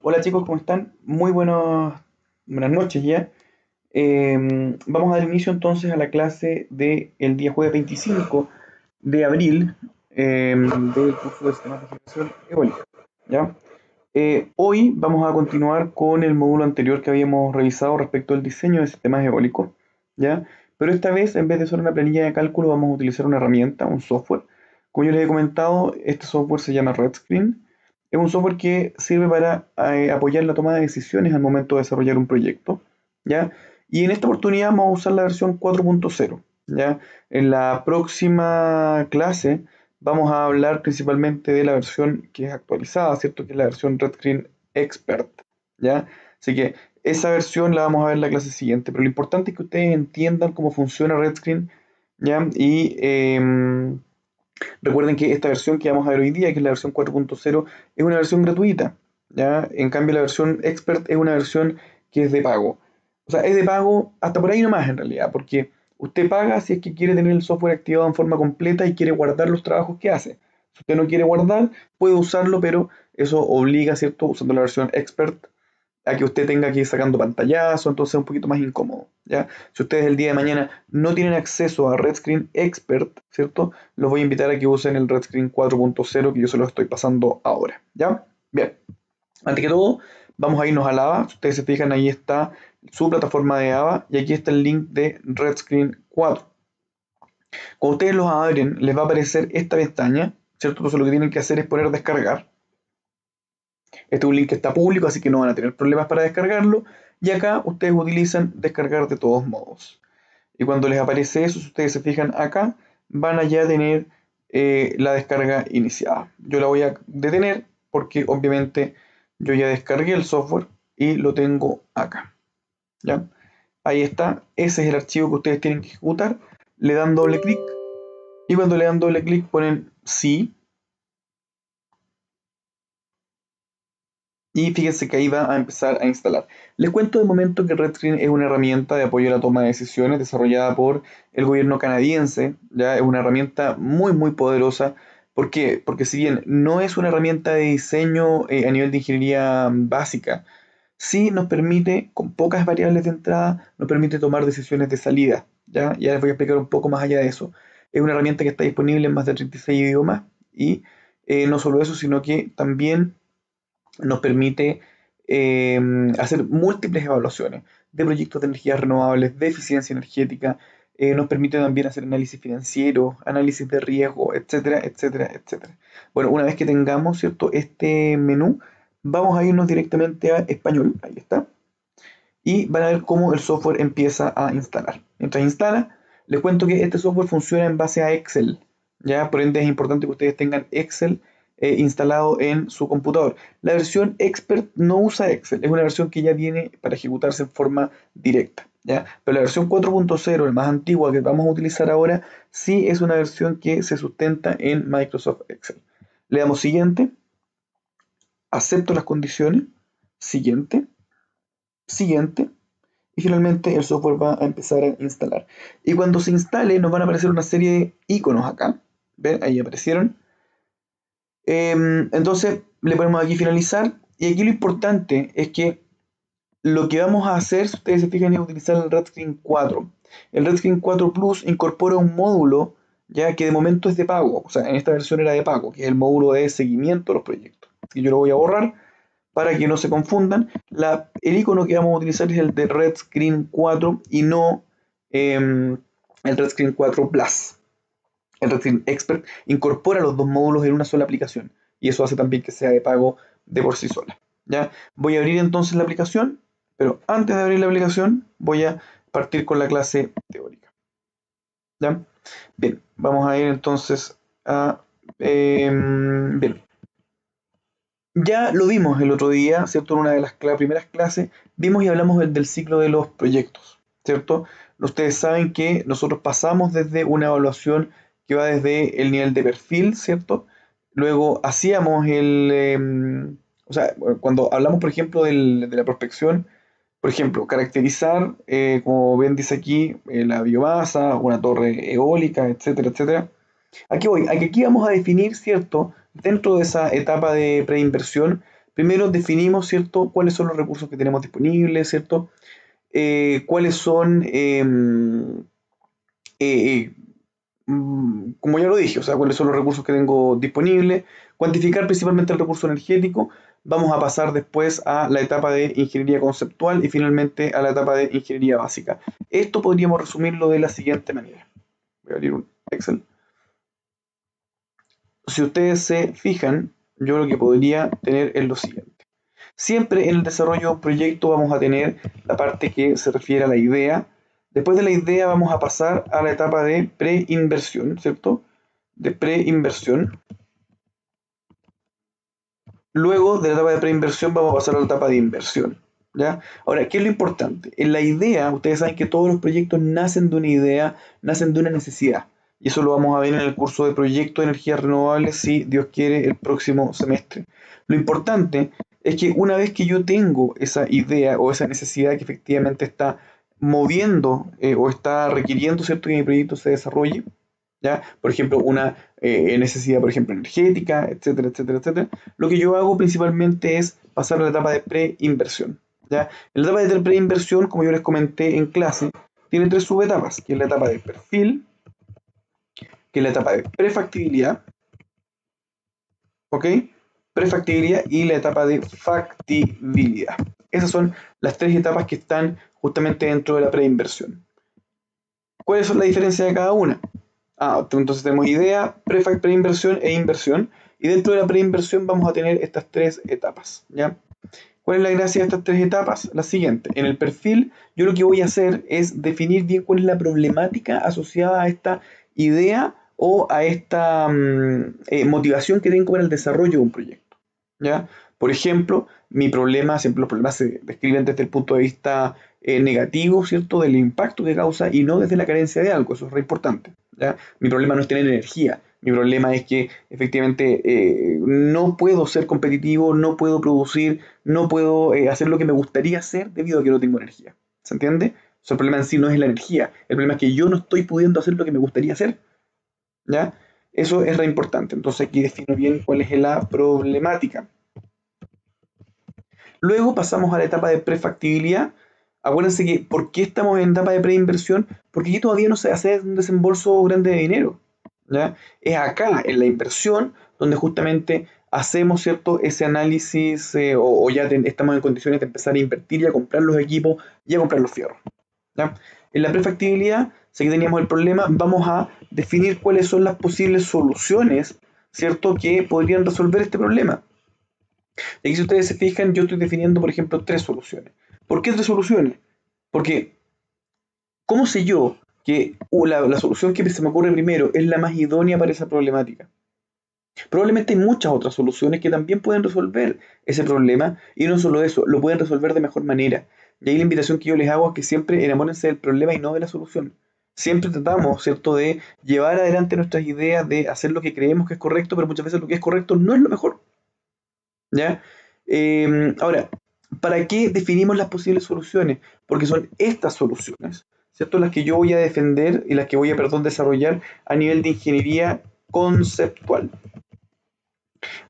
Hola chicos, ¿cómo están? Muy buenas noches ya. Vamos a dar inicio entonces a la clase del día jueves 25 de abril del curso de sistemas de generación eólica. ¿Ya? Hoy vamos a continuar con el módulo anterior que habíamos revisado respecto al diseño de sistemas eólicos. ¿Ya? Pero esta vez, en vez de usar una planilla de cálculo, vamos a utilizar una herramienta, un software. Como yo les he comentado, este software se llama RedScreen. Es un software que sirve para apoyar la toma de decisiones al momento de desarrollar un proyecto, ¿ya? Y en esta oportunidad vamos a usar la versión 4.0, ¿ya? En la próxima clase vamos a hablar principalmente de la versión que es actualizada, ¿cierto? Que es la versión RedScreen Expert, ¿ya? Así que esa versión la vamos a ver en la clase siguiente, pero lo importante es que ustedes entiendan cómo funciona RedScreen, ¿ya? Y recuerden que esta versión que vamos a ver hoy día, que es la versión 4.0, es una versión gratuita, ¿ya? En cambio, la versión Expert es una versión que es de pago. O sea, es de pago hasta por ahí nomás en realidad, porque usted paga si es que quiere tener el software activado en forma completa y quiere guardar los trabajos que hace. Si usted no quiere guardar, puede usarlo, pero eso obliga, ¿cierto? Usando la versión Expert a que usted tenga que ir sacando pantallazo, entonces es un poquito más incómodo, ¿ya? Si ustedes el día de mañana no tienen acceso a RedScreen Expert, ¿cierto? Los voy a invitar a que usen el RedScreen 4.0 que yo se los estoy pasando ahora, ¿ya? Bien, antes que todo, vamos a irnos a la AVA. Si ustedes se fijan, ahí está su plataforma de AVA y aquí está el link de RedScreen 4. Cuando ustedes los abren, les va a aparecer esta pestaña, ¿cierto? Entonces lo que tienen que hacer es poner descargar. Este es un link que está público, así que no van a tener problemas para descargarlo. Y acá ustedes utilizan descargar de todos modos. Y cuando les aparece eso, si ustedes se fijan acá, van a ya tener la descarga iniciada. Yo la voy a detener porque obviamente yo ya descargué el software y lo tengo acá. ¿Ya? Ahí está. Ese es el archivo que ustedes tienen que ejecutar. Le dan doble clic y cuando le dan doble clic ponen sí. Y fíjense que ahí va a empezar a instalar. Les cuento de momento que RedScreen es una herramienta de apoyo a la toma de decisiones desarrollada por el gobierno canadiense. Ya es una herramienta muy poderosa. ¿Por qué? Porque si bien no es una herramienta de diseño a nivel de ingeniería básica, sí nos permite, con pocas variables de entrada, nos permite tomar decisiones de salida. Ya les voy a explicar un poco más allá de eso. Es una herramienta que está disponible en más de 36 idiomas y no solo eso, sino que también nos permite eh, hacer múltiples evaluaciones de proyectos de energías renovables, de eficiencia energética, nos permite también hacer análisis financiero, análisis de riesgo, etcétera, etcétera, etcétera. Bueno, una vez que tengamos, ¿cierto?, este menú, vamos a irnos directamente a español, ahí está, y van a ver cómo el software empieza a instalar. Mientras instala, les cuento que este software funciona en base a Excel, ¿ya? Por ende es importante que ustedes tengan Excel instalado en su computador. La versión Expert no usa Excel, es una versión que ya viene para ejecutarse en forma directa, ¿ya? Pero la versión 4.0, la más antigua que vamos a utilizar ahora, sí es una versión que se sustenta en Microsoft Excel. Le damos siguiente, acepto las condiciones, siguiente, siguiente, y finalmente el software va a empezar a instalar. Y cuando se instale nos van a aparecer una serie de iconos acá. ¿Ven? Ahí aparecieron. Entonces le ponemos aquí finalizar. Y aquí lo importante es que lo que vamos a hacer, si ustedes se fijan, es utilizar el RedScreen 4. El RedScreen 4 Plus incorpora un módulo ya que de momento es de pago. O sea, en esta versión era de pago, que es el módulo de seguimiento de los proyectos. Así que yo lo voy a borrar para que no se confundan. El icono que vamos a utilizar es el de RedScreen 4 y no el RedScreen 4 Plus. El RedScreen Expert incorpora los dos módulos en una sola aplicación y eso hace también que sea de pago de por sí sola. ¿Ya? Voy a abrir entonces la aplicación, pero antes de abrir la aplicación voy a partir con la clase teórica. ¿Ya? Bien, vamos a ir entonces a... bien, ya lo vimos el otro día, ¿cierto? En una de las primeras clases, vimos y hablamos del ciclo de los proyectos, ¿cierto? Ustedes saben que nosotros pasamos desde una evaluación que va desde el nivel de perfil, ¿cierto? Luego hacíamos o sea, cuando hablamos, por ejemplo, de la prospección, por ejemplo, caracterizar, como bien dice aquí, la biomasa, una torre eólica, etcétera, etcétera. Aquí voy, aquí vamos a definir, ¿cierto? Dentro de esa etapa de preinversión, Primero definimos, ¿cierto?, cuáles son los recursos que tenemos disponibles, ¿cierto? Cuáles son, eh, como ya lo dije, o sea, cuáles son los recursos que tengo disponibles, cuantificar principalmente el recurso energético, vamos a pasar después a la etapa de ingeniería conceptual y finalmente a la etapa de ingeniería básica. Esto podríamos resumirlo de la siguiente manera. Voy a abrir un Excel. Si ustedes se fijan, yo lo que podría tener es lo siguiente. Siempre en el desarrollo de un proyecto vamos a tener la parte que se refiere a la idea. Después de la idea vamos a pasar a la etapa de preinversión, ¿cierto? De preinversión. Luego de la etapa de preinversión vamos a pasar a la etapa de inversión, ¿ya? Ahora, ¿qué es lo importante? En la idea, ustedes saben que todos los proyectos nacen de una idea, nacen de una necesidad. Y eso lo vamos a ver en el curso de Proyecto de Energías Renovables, si Dios quiere, el próximo semestre. Lo importante es que una vez que yo tengo esa idea o esa necesidad que efectivamente está moviendo o está requiriendo, ¿cierto?, que mi proyecto se desarrolle, ¿ya? Por ejemplo, una necesidad, por ejemplo, energética, etcétera, etcétera, etcétera. Lo que yo hago principalmente es pasar a la etapa de preinversión, ¿ya? En la etapa de preinversión, como yo les comenté en clase, tiene tres subetapas, que es la etapa de perfil, que es la etapa de prefactibilidad, ¿ok? Prefactibilidad y la etapa de factibilidad. Esas son las tres etapas que están justamente dentro de la preinversión. ¿Cuáles son las diferencias de cada una? Entonces tenemos idea, preinversión e inversión. Y dentro de la preinversión vamos a tener estas tres etapas, ¿ya? ¿Cuál es la gracia de estas tres etapas? La siguiente. En el perfil, yo lo que voy a hacer es definir bien cuál es la problemática asociada a esta idea o a esta motivación que tengo para el desarrollo de un proyecto, ¿ya? Por ejemplo, mi problema, siempre los problemas se describen desde el punto de vista negativo, ¿cierto?, del impacto que causa y no desde la carencia de algo, eso es re importante, ¿ya? Mi problema no es tener energía, mi problema es que efectivamente no puedo ser competitivo, no puedo producir, no puedo hacer lo que me gustaría hacer debido a que no tengo energía. ¿Se entiende? O sea, el problema en sí no es la energía, el problema es que yo no estoy pudiendo hacer lo que me gustaría hacer, ¿ya? Eso es re importante. Entonces aquí defino bien cuál es la problemática. Luego pasamos a la etapa de prefactibilidad. Acuérdense que, ¿por qué estamos en etapa de preinversión? Porque aquí todavía no se hace un desembolso grande de dinero, ¿ya? Es acá, en la inversión, donde justamente hacemos, ¿cierto?, ese análisis o ya estamos en condiciones de empezar a invertir y a comprar los equipos y a comprar los fierros, ¿ya? En la prefactibilidad, si aquí teníamos el problema, vamos a definir cuáles son las posibles soluciones, ¿cierto?, que podrían resolver este problema. Y aquí si ustedes se fijan, yo estoy definiendo, por ejemplo, tres soluciones. ¿Por qué tres soluciones? Porque, ¿cómo sé yo que la solución que se me ocurre primero es la más idónea para esa problemática? Probablemente hay muchas otras soluciones que también pueden resolver ese problema, y no solo eso, lo pueden resolver de mejor manera. Y ahí la invitación que yo les hago es que siempre enamórense del problema y no de la solución. Siempre tratamos, ¿cierto?, de llevar adelante nuestras ideas, de hacer lo que creemos que es correcto, pero muchas veces lo que es correcto no es lo mejor, ¿ya? Ahora, ¿para qué definimos las posibles soluciones? Porque son estas soluciones, ¿cierto?, las que yo voy a defender y las que voy a, perdón, desarrollar a nivel de ingeniería conceptual.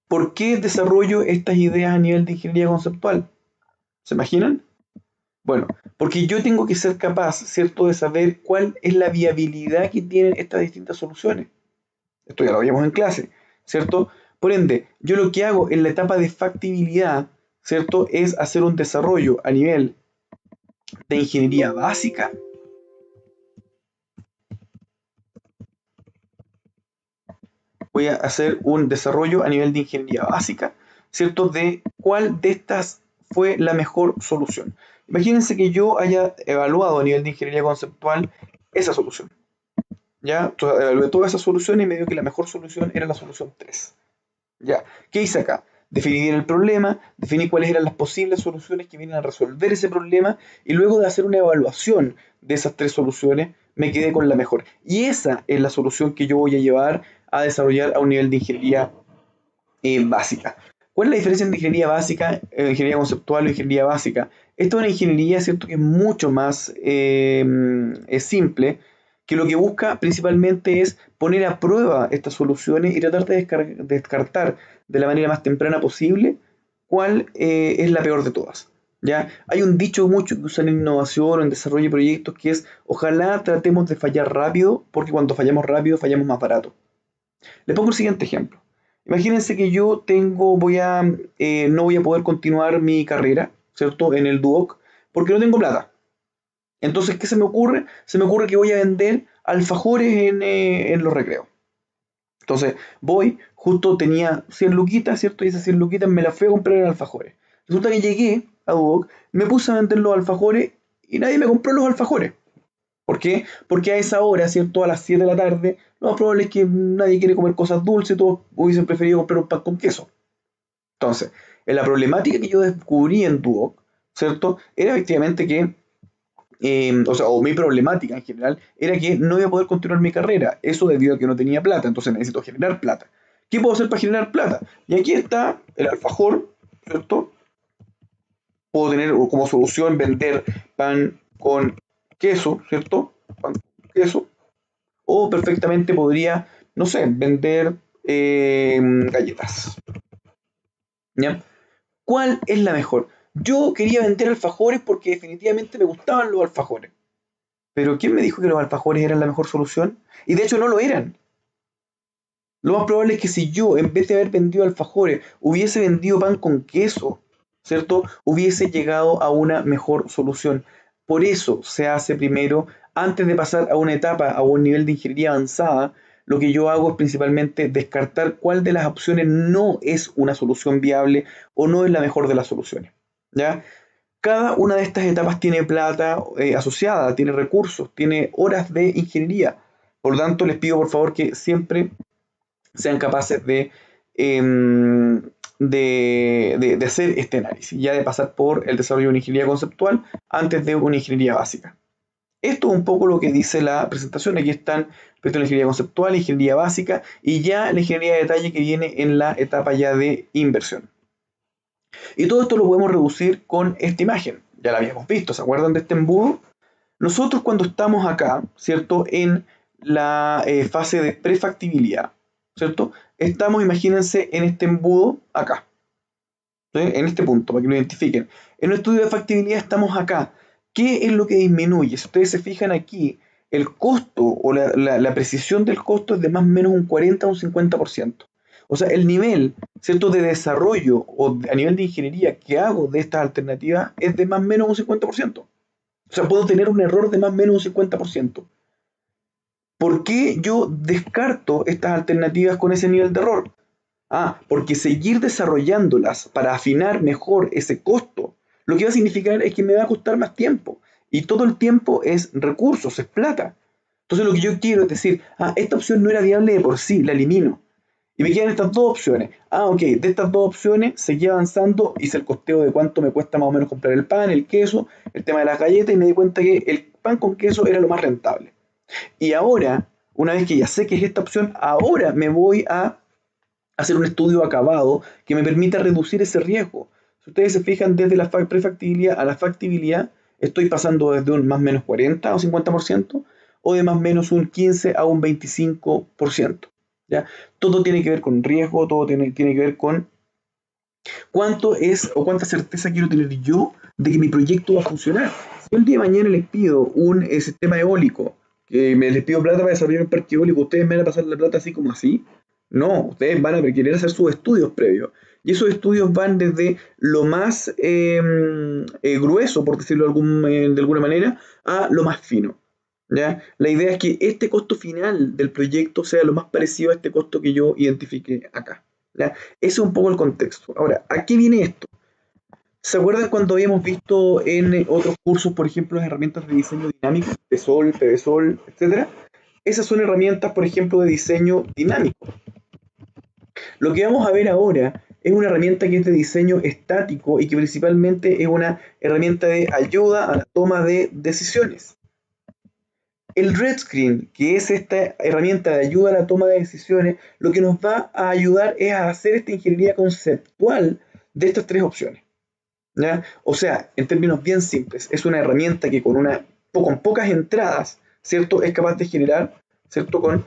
¿Por qué desarrollo estas ideas a nivel de ingeniería conceptual? ¿Se imaginan? Bueno, porque yo tengo que ser capaz, ¿cierto?, de saber cuál es la viabilidad que tienen estas distintas soluciones. Esto ya lo veíamos en clase, ¿cierto? Por ende, yo lo que hago en la etapa de factibilidad, ¿cierto?, es hacer un desarrollo a nivel de ingeniería básica. Voy a hacer un desarrollo a nivel de ingeniería básica, ¿cierto?, de cuál de estas fue la mejor solución. Imagínense que yo haya evaluado a nivel de ingeniería conceptual esa solución, ¿ya? Entonces, evalué todas esas soluciones y me dio que la mejor solución era la solución 3. ¿Ya? ¿Qué hice acá? Definí bien el problema, definí cuáles eran las posibles soluciones que vienen a resolver ese problema, y luego de hacer una evaluación de esas tres soluciones, me quedé con la mejor. Y esa es la solución que yo voy a llevar a desarrollar a un nivel de ingeniería básica. ¿Cuál es la diferencia entre ingeniería básica, ingeniería conceptual o ingeniería básica? Esta es una ingeniería, ¿cierto?, que es mucho más simple, que lo que busca principalmente es poner a prueba estas soluciones y tratar de descartar de la manera más temprana posible cuál es la peor de todas. ¿Ya? Hay un dicho mucho que usan en innovación o en desarrollo de proyectos que es: ojalá tratemos de fallar rápido, porque cuando fallamos rápido fallamos más barato. Le pongo el siguiente ejemplo. Imagínense que yo no voy a poder continuar mi carrera, ¿cierto? En el Duoc, porque no tengo plata. Entonces, ¿qué se me ocurre? Se me ocurre que voy a vender alfajores en los recreos. Entonces, justo tenía 100 luquitas, ¿cierto? Y esas 100 luquitas me las fui a comprar en alfajores. Resulta que llegué a Duoc, me puse a vender los alfajores y nadie me compró los alfajores. ¿Por qué? Porque a esa hora, ¿cierto? A las 7 de la tarde, lo más probable es que nadie quiere comer cosas dulces, todos hubiesen preferido comprar un pan con queso. Entonces, en la problemática que yo descubrí en Duoc, ¿cierto? Era efectivamente que, o mi problemática en general, era que no iba a poder continuar mi carrera. Eso debido a que no tenía plata, entonces necesito generar plata. ¿Qué puedo hacer para generar plata? Y aquí está el alfajor, ¿cierto? Puedo tener como solución vender pan con queso, ¿cierto? Pan con queso. O perfectamente podría, no sé, vender galletas. ¿Ya? ¿Cuál es la mejor? Yo quería vender alfajores porque definitivamente me gustaban los alfajores. Pero ¿quién me dijo que los alfajores eran la mejor solución? Y de hecho no lo eran. Lo más probable es que si yo, en vez de haber vendido alfajores, hubiese vendido pan con queso, ¿cierto? Hubiese llegado a una mejor solución. Por eso se hace primero, antes de pasar a una etapa, a un nivel de ingeniería avanzada, lo que yo hago es principalmente descartar cuál de las opciones no es una solución viable o no es la mejor de las soluciones. ¿Ya? Cada una de estas etapas tiene plata asociada, tiene recursos, tiene horas de ingeniería. Por lo tanto, les pido por favor que siempre sean capaces de hacer este análisis, ya de pasar por el desarrollo de una ingeniería conceptual antes de una ingeniería básica. Esto es un poco lo que dice la presentación. Aquí están la ingeniería conceptual, ingeniería básica y ya la ingeniería de detalle que viene en la etapa ya de inversión. Y todo esto lo podemos reducir con esta imagen. Ya la habíamos visto, ¿se acuerdan de este embudo? Nosotros cuando estamos acá, ¿cierto? En la fase de prefactibilidad, ¿cierto? Estamos, imagínense, en este embudo acá, ¿sí? En este punto, para que lo identifiquen. En el estudio de factibilidad estamos acá. ¿Qué es lo que disminuye? Si ustedes se fijan aquí, el costo o la precisión del costo es de más o menos un 40 o un 50%. O sea, el nivel, ¿cierto?, de desarrollo o a nivel de ingeniería que hago de estas alternativas es de más o menos un 50%. O sea, puedo tener un error de más o menos un 50%. ¿Por qué yo descarto estas alternativas con ese nivel de error? Porque seguir desarrollándolas para afinar mejor ese costo, lo que va a significar es que me va a costar más tiempo. Y todo el tiempo es recursos, es plata. Entonces lo que yo quiero es decir, esta opción no era viable de por sí, la elimino. Y me quedan estas dos opciones. Ok, de estas dos opciones seguí avanzando, hice el costeo de cuánto me cuesta más o menos comprar el pan, el queso, el tema de las galletas y me di cuenta que el pan con queso era lo más rentable. Y ahora, una vez que ya sé que es esta opción, ahora me voy a hacer un estudio acabado que me permita reducir ese riesgo. Si ustedes se fijan, desde la prefactibilidad a la factibilidad, estoy pasando desde un más o menos 40 o 50% o de más o menos un 15 a un 25%. ¿Ya? Todo tiene que ver con riesgo, todo tiene que ver con cuánto es o cuánta certeza quiero tener yo de que mi proyecto va a funcionar. Si el día de mañana les pido un sistema eólico, que les pido plata para desarrollar un parque eólico, ¿ustedes me van a pasar la plata así como así? No, ustedes van a querer hacer sus estudios previos. Y esos estudios van desde lo más grueso, por decirlo de alguna manera, a lo más fino. ¿Ya? La idea es que este costo final del proyecto sea lo más parecido a este costo que yo identifique acá. ¿Ya? Ese es un poco el contexto. Ahora, ¿a qué viene esto? ¿Se acuerdan cuando habíamos visto en otros cursos, por ejemplo, las herramientas de diseño dinámico, PSOL, PBSOL, etcétera? Esas son herramientas, por ejemplo, de diseño dinámico. Lo que vamos a ver ahora es una herramienta que es de diseño estático y que principalmente es una herramienta de ayuda a la toma de decisiones. El Red Screen, que es esta herramienta de ayuda a la toma de decisiones, lo que nos va a ayudar es a hacer esta ingeniería conceptual de estas tres opciones. ¿Ya? O sea, en términos bien simples, es una herramienta que con pocas entradas, ¿cierto?, es capaz de generar, ¿cierto?, con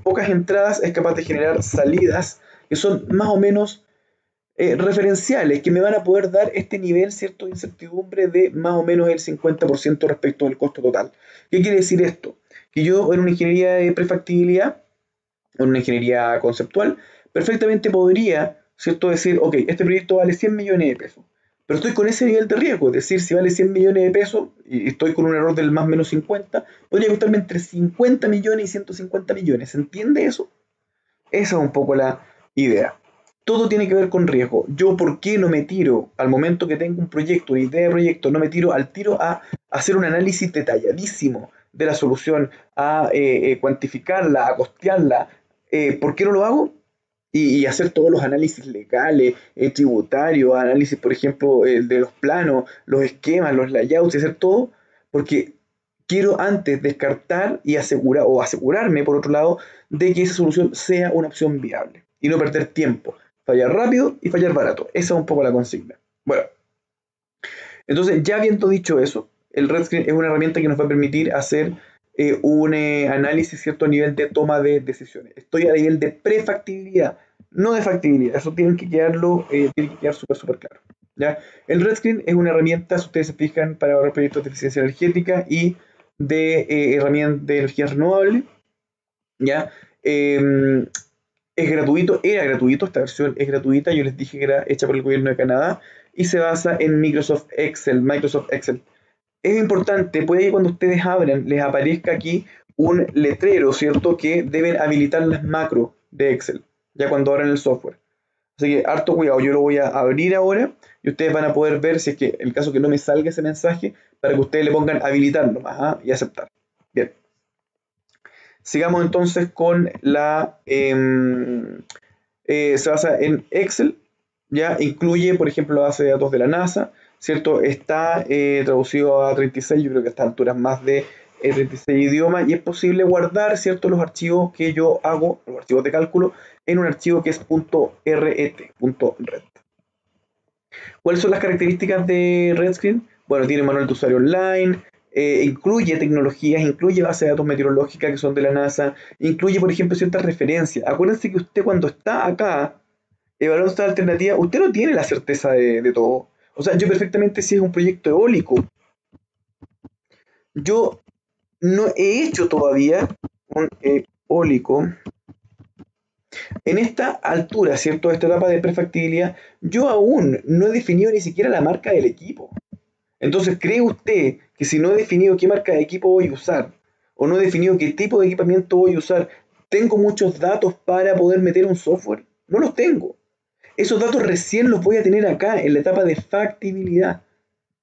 pocas entradas es capaz de generar salidas que son más o menos referenciales que me van a poder dar este nivel, ¿cierto?, de incertidumbre de más o menos el 50% respecto del costo total. ¿Qué quiere decir esto? Que yo en una ingeniería de prefactibilidad, en una ingeniería conceptual, perfectamente podría, ¿cierto?, decir, ok, este proyecto vale 100 millones de pesos, pero estoy con ese nivel de riesgo, es decir, si vale 100 millones de pesos y estoy con un error del más o menos 50, podría costarme entre 50 millones y 150 millones. ¿Se entiende eso? Esa es un poco la idea. Todo tiene que ver con riesgo. Yo, ¿por qué no me tiro al momento que tengo un proyecto, una idea de proyecto, no me tiro al tiro a hacer un análisis detalladísimo de la solución, a cuantificarla, a costearla? ¿Por qué no lo hago? Y hacer todos los análisis legales, tributarios, análisis, por ejemplo, de los planos, los esquemas, los layouts, y hacer todo, porque quiero antes descartar y asegurar, o asegurarme, por otro lado, de que esa solución sea una opción viable y no perder tiempo. Fallar rápido y fallar barato. Esa es un poco la consigna. Bueno, entonces ya habiendo dicho eso, el Red Screen es una herramienta que nos va a permitir hacer un análisis cierto a nivel de toma de decisiones. Estoy a nivel de prefactibilidad, no de factibilidad. Eso tiene que quedar súper claro. ¿Ya? El Red Screen es una herramienta, si ustedes se fijan, para ahorrar proyectos de eficiencia energética y de herramientas de energía renovable. ¿Ya? Es gratuito, era gratuito, esta versión es gratuita, yo les dije que era hecha por el gobierno de Canadá y se basa en Microsoft Excel. Es importante, puede que cuando ustedes abran les aparezca aquí un letrero, ¿cierto? Que deben habilitar las macros de Excel, ya cuando abran el software. Así que harto cuidado, yo lo voy a abrir ahora y ustedes van a poder ver si es que, en el caso que no me salga ese mensaje, para que ustedes le pongan habilitar nomás, ¿ah? Y aceptar. Bien. Sigamos entonces con la... se basa en Excel, ya incluye, por ejemplo, la base de datos de la NASA, ¿cierto? Está traducido a 36, yo creo que a estas alturas más de 36 idiomas, y es posible guardar, ¿cierto?, los archivos que yo hago, los archivos de cálculo, en un archivo que es .ret. ¿Cuáles son las características de RedScreen? Bueno, tiene manual de usuario online, incluye tecnologías, incluye bases de datos meteorológicas que son de la NASA, incluye, por ejemplo, ciertas referencias. Acuérdense que usted cuando está acá evaluando esta alternativa, usted no tiene la certeza de todo. O sea, yo perfectamente si es un proyecto eólico, yo no he hecho todavía un eólico en esta altura, ¿cierto? Esta etapa de prefactibilidad, yo aún no he definido ni siquiera la marca del equipo. Entonces, ¿cree usted que si no he definido qué marca de equipo voy a usar, o no he definido qué tipo de equipamiento voy a usar, tengo muchos datos para poder meter un software? No los tengo. Esos datos recién los voy a tener acá, en la etapa de factibilidad.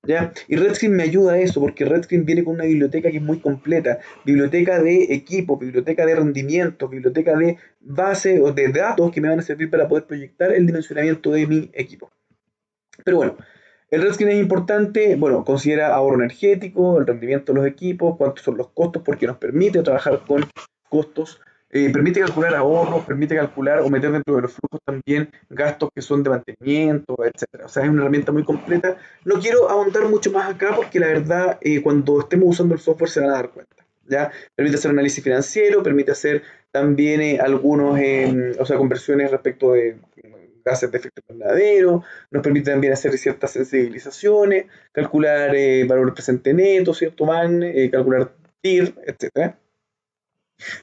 ¿Ya? Y RedScreen me ayuda a eso, porque RedScreen viene con una biblioteca que es muy completa. Biblioteca de equipo, biblioteca de rendimiento, biblioteca de base o de datos que me van a servir para poder proyectar el dimensionamiento de mi equipo. Pero bueno, el RedScreen es importante, bueno, considera ahorro energético, el rendimiento de los equipos, cuántos son los costos, porque nos permite trabajar con costos, permite calcular ahorros, permite calcular o meter dentro de los flujos también gastos que son de mantenimiento, etcétera. O sea, es una herramienta muy completa. No quiero ahondar mucho más acá porque la verdad, cuando estemos usando el software se van a dar cuenta. ¿Ya? Permite hacer análisis financiero, permite hacer también algunos, o sea, conversiones respecto de gases de efecto invernadero, nos permite también hacer ciertas sensibilizaciones, calcular valor presente neto, ¿cierto? MAN, calcular TIR, etcétera.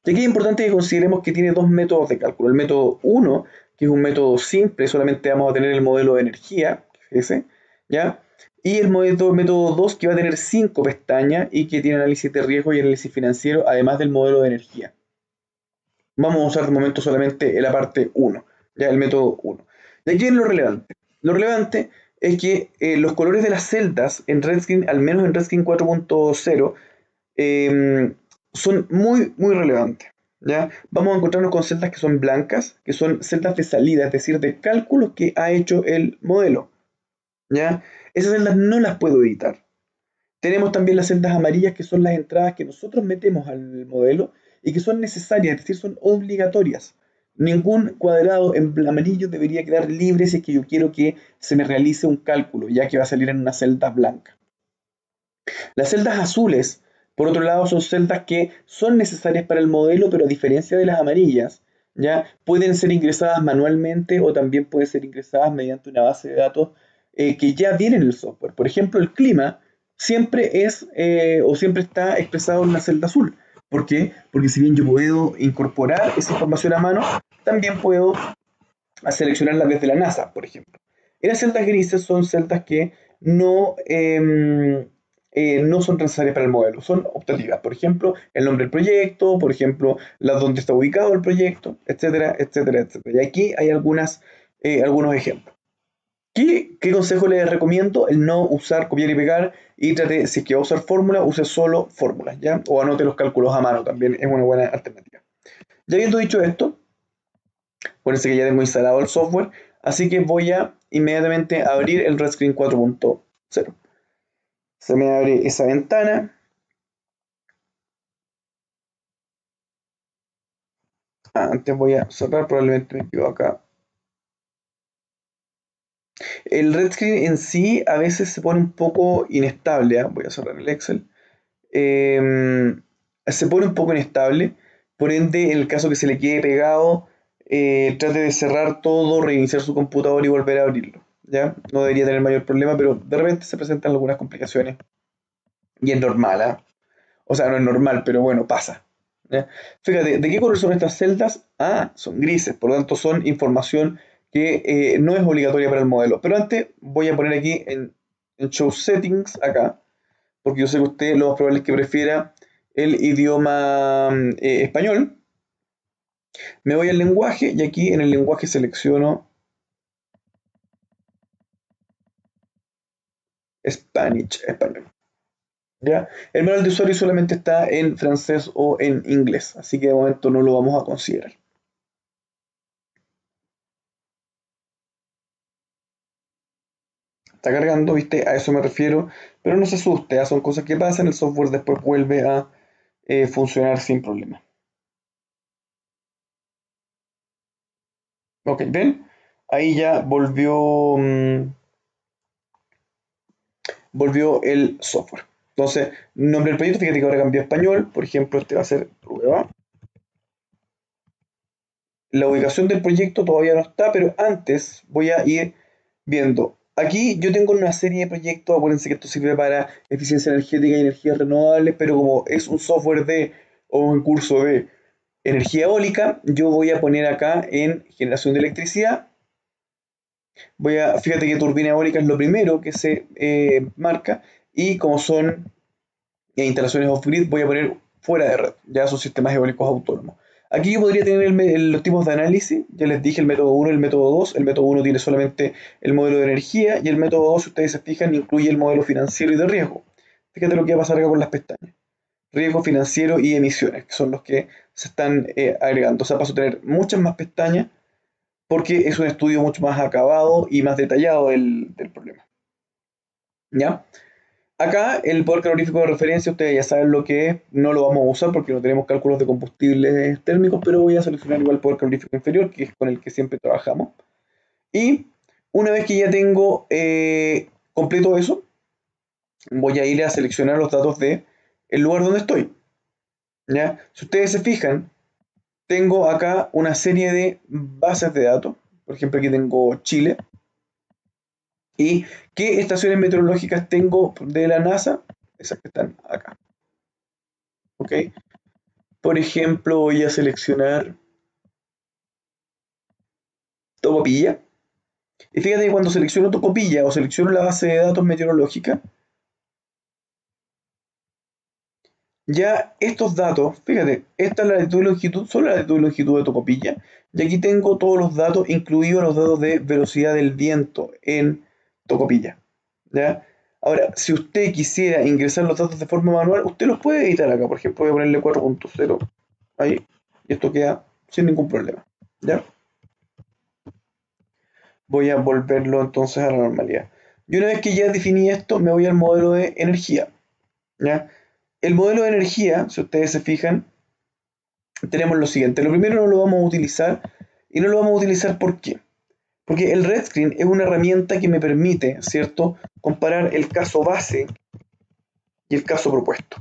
Y aquí es importante que consideremos que tiene dos métodos de cálculo. El método 1, que es un método simple, solamente vamos a tener el modelo de energía, ese, ¿ya? Y el método 2, que va a tener 5 pestañas y que tiene análisis de riesgo y análisis financiero, además del modelo de energía. Vamos a usar de momento solamente la parte 1, ya el método 1. Y aquí es lo relevante. Lo relevante es que los colores de las celdas en RedScreen, al menos en RedScreen 4.0, son muy relevantes. ¿Ya? Vamos a encontrarnos con celdas que son blancas, que son celdas de salida, es decir, de cálculos que ha hecho el modelo. ¿Ya? Esas celdas no las puedo editar. Tenemos también las celdas amarillas, que son las entradas que nosotros metemos al modelo y que son necesarias, es decir, son obligatorias. Ningún cuadrado en amarillo debería quedar libre si es que yo quiero que se me realice un cálculo, ya que va a salir en una celda blanca. Las celdas azules, por otro lado, son celdas que son necesarias para el modelo, pero a diferencia de las amarillas, ¿ya? Pueden ser ingresadas manualmente o también pueden ser ingresadas mediante una base de datos que ya viene en el software. Por ejemplo, el clima siempre es o siempre está expresado en una celda azul. ¿Por qué? Porque si bien yo puedo incorporar esa información a mano, también puedo seleccionarla desde la NASA, por ejemplo. Y las celdas grises son celdas que no son necesarias para el modelo, son optativas. Por ejemplo, el nombre del proyecto, por ejemplo, dónde está ubicado el proyecto, etcétera, etcétera, etcétera. Y aquí hay algunos ejemplos. ¿Qué consejo les recomiendo? El no usar copiar y pegar y trate, si es que va a usar fórmula, use solo fórmulas, ¿ya? O anote los cálculos a mano, también es una buena alternativa. Ya habiendo dicho esto, acuérdense que ya tengo instalado el software, así que voy a inmediatamente abrir el Redscreen 4.0. Se me abre esa ventana. Antes voy a cerrar, probablemente me equivoco acá. El Redscreen en sí a veces se pone un poco inestable. Voy a cerrar el Excel. Eh, Se pone un poco inestable. Por ende, en el caso que se le quede pegado, trate de cerrar todo, reiniciar su computador y volver a abrirlo. ¿Ya? No debería tener mayor problema, pero de repente se presentan algunas complicaciones. Y es normal, ¿ah? O sea, no es normal, pero bueno, pasa. ¿Ya? Fíjate, ¿de qué color son estas celdas? Son grises, por lo tanto son información que no es obligatoria para el modelo. Pero antes voy a poner aquí en Show Settings, acá, porque yo sé que usted lo más probable es que prefiera el idioma español. Me voy al lenguaje y aquí en el lenguaje selecciono Spanish, español. ¿Ya? El manual de usuario solamente está en francés o en inglés, así que de momento no lo vamos a considerar. Está cargando, ¿viste? A eso me refiero, pero no se asuste, son cosas que pasan, el software después vuelve a funcionar sin problema. Ok, ¿ven? Ahí ya volvió el software. Entonces, nombre del proyecto, fíjate que ahora cambió a español, por ejemplo, este va a ser prueba. La ubicación del proyecto todavía no está, pero antes voy a ir viendo. Aquí yo tengo una serie de proyectos, acuérdense que esto sirve para eficiencia energética y energías renovables, pero como es un software o un curso de energía eólica, yo voy a poner acá en generación de electricidad. Fíjate que turbina eólica es lo primero que se marca, y como son instalaciones off-grid, voy a poner fuera de red, ya son sistemas eólicos autónomos. Aquí yo podría tener los tipos de análisis, ya les dije el método 1 y el método 2. El método 1 tiene solamente el modelo de energía y el método 2, si ustedes se fijan, incluye el modelo financiero y de riesgo. Fíjate lo que va a pasar acá con las pestañas. Riesgo financiero y emisiones, que son los que se están agregando. O sea, paso a tener muchas más pestañas porque es un estudio mucho más acabado y más detallado del problema. ¿Ya? Acá el poder calorífico de referencia, ustedes ya saben lo que es, no lo vamos a usar porque no tenemos cálculos de combustibles térmicos, pero voy a seleccionar igual el poder calorífico inferior, que es con el que siempre trabajamos. Y una vez que ya tengo completo eso, voy a ir a seleccionar los datos de el lugar donde estoy. ¿Ya? Si ustedes se fijan, tengo acá una serie de bases de datos. Por ejemplo, aquí tengo Chile. ¿Y qué estaciones meteorológicas tengo de la NASA? Esas que están acá. ¿Ok? Por ejemplo, voy a seleccionar Tocopilla. Y fíjate que cuando selecciono Tocopilla o selecciono la base de datos meteorológica, ya estos datos, fíjate, esta es la latitud y longitud, solo la latitud y longitud de Tocopilla. Y aquí tengo todos los datos, incluidos los datos de velocidad del viento en Tocopilla. ¿Ya? Ahora, si usted quisiera ingresar los datos de forma manual, usted los puede editar acá. Por ejemplo, voy a ponerle 4.0 ahí, y esto queda sin ningún problema. ¿Ya? Voy a volverlo entonces a la normalidad. Y una vez que ya definí esto, me voy al modelo de energía. ¿Ya? El modelo de energía, si ustedes se fijan, tenemos lo siguiente. Lo primero no lo vamos a utilizar, y no lo vamos a utilizar ¿por qué? Porque el Redscreen es una herramienta que me permite, ¿cierto?, comparar el caso base y el caso propuesto.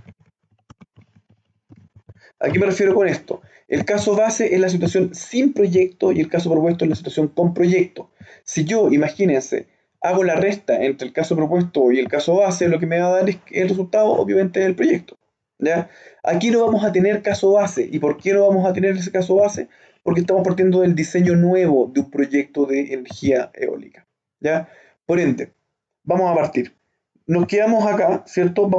¿A qué me refiero con esto? El caso base es la situación sin proyecto y el caso propuesto es la situación con proyecto. Si yo, imagínense, hago la resta entre el caso propuesto y el caso base, lo que me va a dar es el resultado, obviamente, del proyecto. ¿Ya? Aquí no vamos a tener caso base. ¿Y por qué no vamos a tener ese caso base? Porque estamos partiendo del diseño nuevo de un proyecto de energía eólica. ¿Ya? Por ende, vamos a partir. Nos quedamos acá, ¿cierto?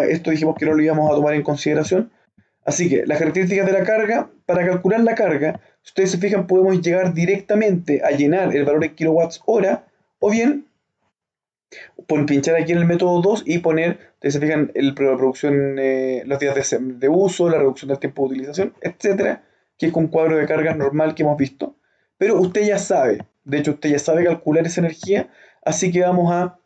Esto dijimos que no lo íbamos a tomar en consideración. Así que las características de la carga, para calcular la carga, si ustedes se fijan, podemos llegar directamente a llenar el valor en kilowatts hora, o bien pinchar aquí en el método 2 y poner, ustedes se fijan, la producción, los días de uso, la reducción del tiempo de utilización, etcétera, que es un cuadro de cargas normal que hemos visto. Pero usted ya sabe, de hecho usted ya sabe calcular esa energía, así que vamos a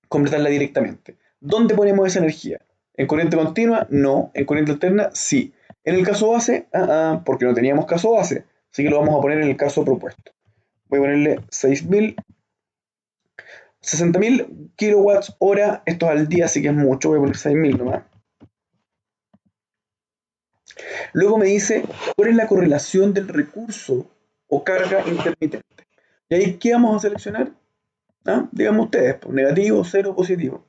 completarla directamente. ¿Dónde ponemos esa energía? ¿En corriente continua? No. ¿En corriente alterna? Sí. En el caso base, porque no teníamos caso base, así que lo vamos a poner en el caso propuesto. Voy a ponerle 6.000, 60.000 kilowatts hora, esto es al día, así que es mucho, voy a poner 6.000 nomás. Luego me dice cuál es la correlación del recurso o carga intermitente. Y ahí, ¿qué vamos a seleccionar? Díganme ustedes, negativo, cero, positivo.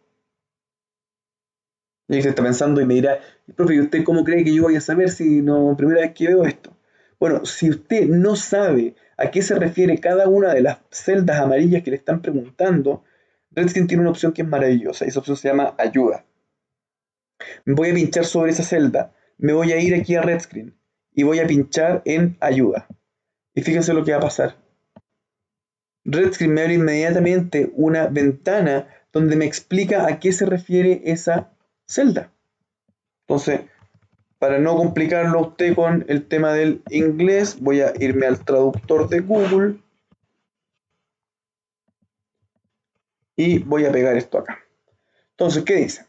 Y ahí se está pensando y me dirá, profe, ¿y usted cómo cree que yo voy a saber si no, primera vez que veo esto? Bueno, si usted no sabe a qué se refiere cada una de las celdas amarillas que le están preguntando, Redscreen tiene una opción que es maravillosa y esa opción se llama ayuda. Voy a pinchar sobre esa celda, me voy a ir aquí a Redscreen y voy a pinchar en ayuda. Y fíjense lo que va a pasar. Redscreen me abre inmediatamente una ventana donde me explica a qué se refiere esa celda. Entonces, para no complicarlo a usted con el tema del inglés, voy a irme al traductor de Google y voy a pegar esto acá. Entonces, ¿qué dice?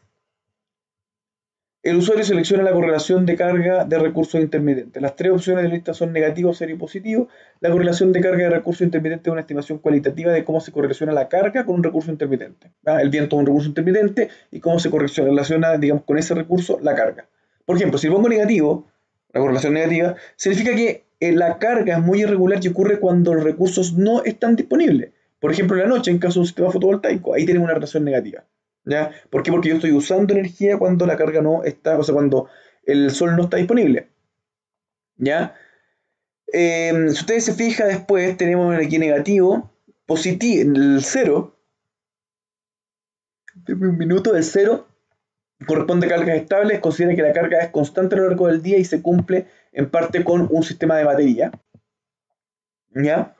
El usuario selecciona la correlación de carga de recursos intermitentes. Las tres opciones de la lista son negativo, cero y positivo. La correlación de carga de recursos intermitentes es una estimación cualitativa de cómo se correlaciona la carga con un recurso intermitente. El viento es un recurso intermitente y cómo se relaciona, digamos, con ese recurso la carga. Por ejemplo, si pongo negativo, la correlación negativa, significa que la carga es muy irregular y ocurre cuando los recursos no están disponibles. Por ejemplo, en la noche, en caso de un sistema fotovoltaico, ahí tenemos una relación negativa. ¿Ya? ¿Por qué? Porque yo estoy usando energía cuando la carga no está, o sea, cuando el sol no está disponible. ¿Ya? Si ustedes se fijan después, tenemos aquí negativo, positivo, el cero, un minuto, el cero corresponde a cargas estables, considera que la carga es constante a lo largo del día y se cumple en parte con un sistema de batería. ¿Ya?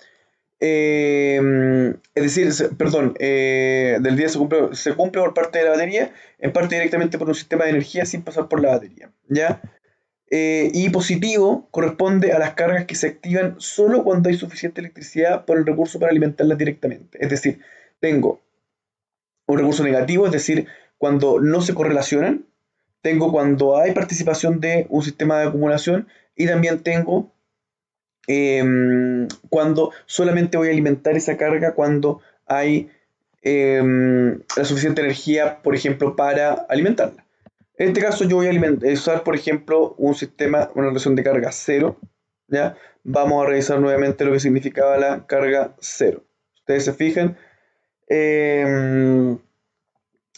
Es decir, perdón, del día se cumple por parte de la batería, en parte directamente por un sistema de energía sin pasar por la batería, ¿ya? Y positivo corresponde a las cargas que se activan solo cuando hay suficiente electricidad por el recurso para alimentarlas directamente. Es decir, tengo un recurso negativo, es decir, cuando no se correlacionan, tengo cuando hay participación de un sistema de acumulación y también tengo cuando solamente voy a alimentar esa carga cuando hay la suficiente energía, por ejemplo, para alimentarla. En este caso yo voy a usar, por ejemplo, un sistema, una relación de carga cero. ¿Ya? Vamos a revisar nuevamente lo que significaba la carga cero. Ustedes se fijan. Eh,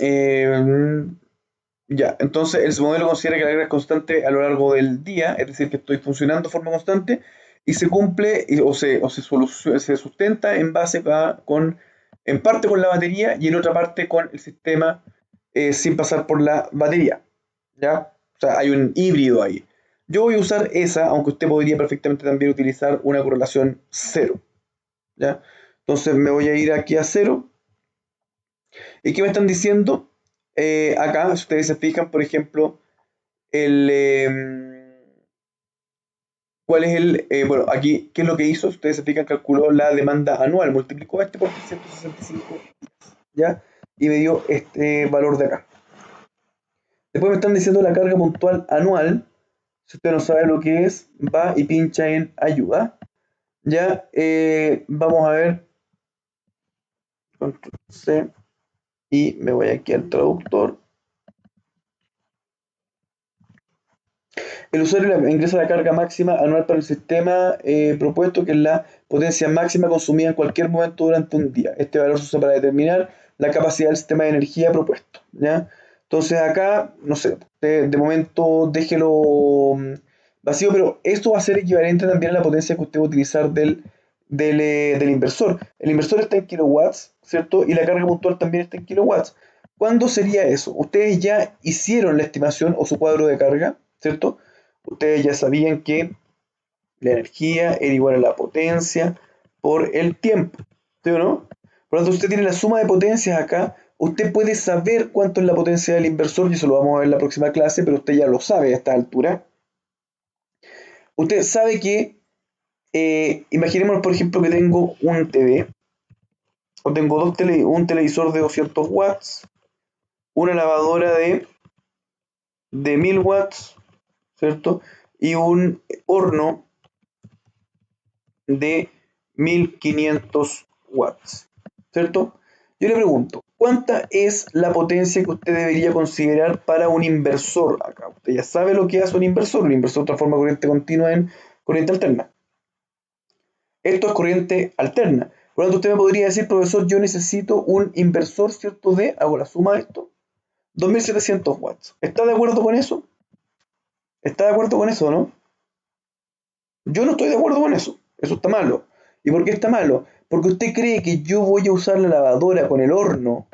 eh, ya, entonces el modelo considera que la carga es constante a lo largo del día, es decir, que estoy funcionando de forma constante y se cumple se sustenta en base en parte con la batería y en otra parte con el sistema sin pasar por la batería. ¿Ya? O sea, hay un híbrido ahí. Yo voy a usar esa, aunque usted podría perfectamente también utilizar una correlación cero. ¿Ya? Entonces me voy a ir aquí a cero. ¿Y qué me están diciendo? Acá, si ustedes se fijan, por ejemplo, el, ¿cuál es bueno, aquí, ¿qué es lo que hizo? Si ustedes se fijan, calculó la demanda anual, multiplicó este por 365, ¿ya? Y me dio este valor de acá. Después me están diciendo la carga puntual anual. Si usted no sabe lo que es, va y pincha en ayuda. Ya, vamos a ver. Control C. Y me voy aquí al traductor. El usuario ingresa la carga máxima anual para el sistema propuesto, que es la potencia máxima consumida en cualquier momento durante un día. Este valor se usa para determinar la capacidad del sistema de energía propuesto, ¿ya? Entonces acá, no sé, de momento déjelo vacío, pero esto va a ser equivalente también a la potencia que usted va a utilizar del inversor. El inversor está en kilowatts, ¿cierto? Y la carga puntual también está en kilowatts. ¿Cuándo sería eso? Ustedes ya hicieron la estimación o su cuadro de carga, ¿cierto? Ustedes ya sabían que la energía era igual a la potencia por el tiempo, ¿sí o no? Por lo tanto, usted tiene la suma de potencias acá. Usted puede saber cuánto es la potencia del inversor, y eso lo vamos a ver en la próxima clase, pero usted ya lo sabe a esta altura. Usted sabe que, imaginemos por ejemplo que tengo un TV, o tengo un televisor de 200 watts, una lavadora de 1000 watts, ¿cierto? Y un horno de 1500 watts, ¿cierto? Yo le pregunto, ¿cuánta es la potencia que usted debería considerar para un inversor acá? Usted ya sabe lo que hace un inversor. Un inversor transforma corriente continua en corriente alterna. Esto es corriente alterna. Por lo tanto, usted me podría decir, profesor, yo necesito un inversor, ¿cierto? Hago la suma de esto, 2700 watts. ¿Está de acuerdo con eso? ¿Está de acuerdo con eso o no? Yo no estoy de acuerdo con eso. Eso está malo. ¿Y por qué está malo? Porque usted cree que yo voy a usar la lavadora con el horno,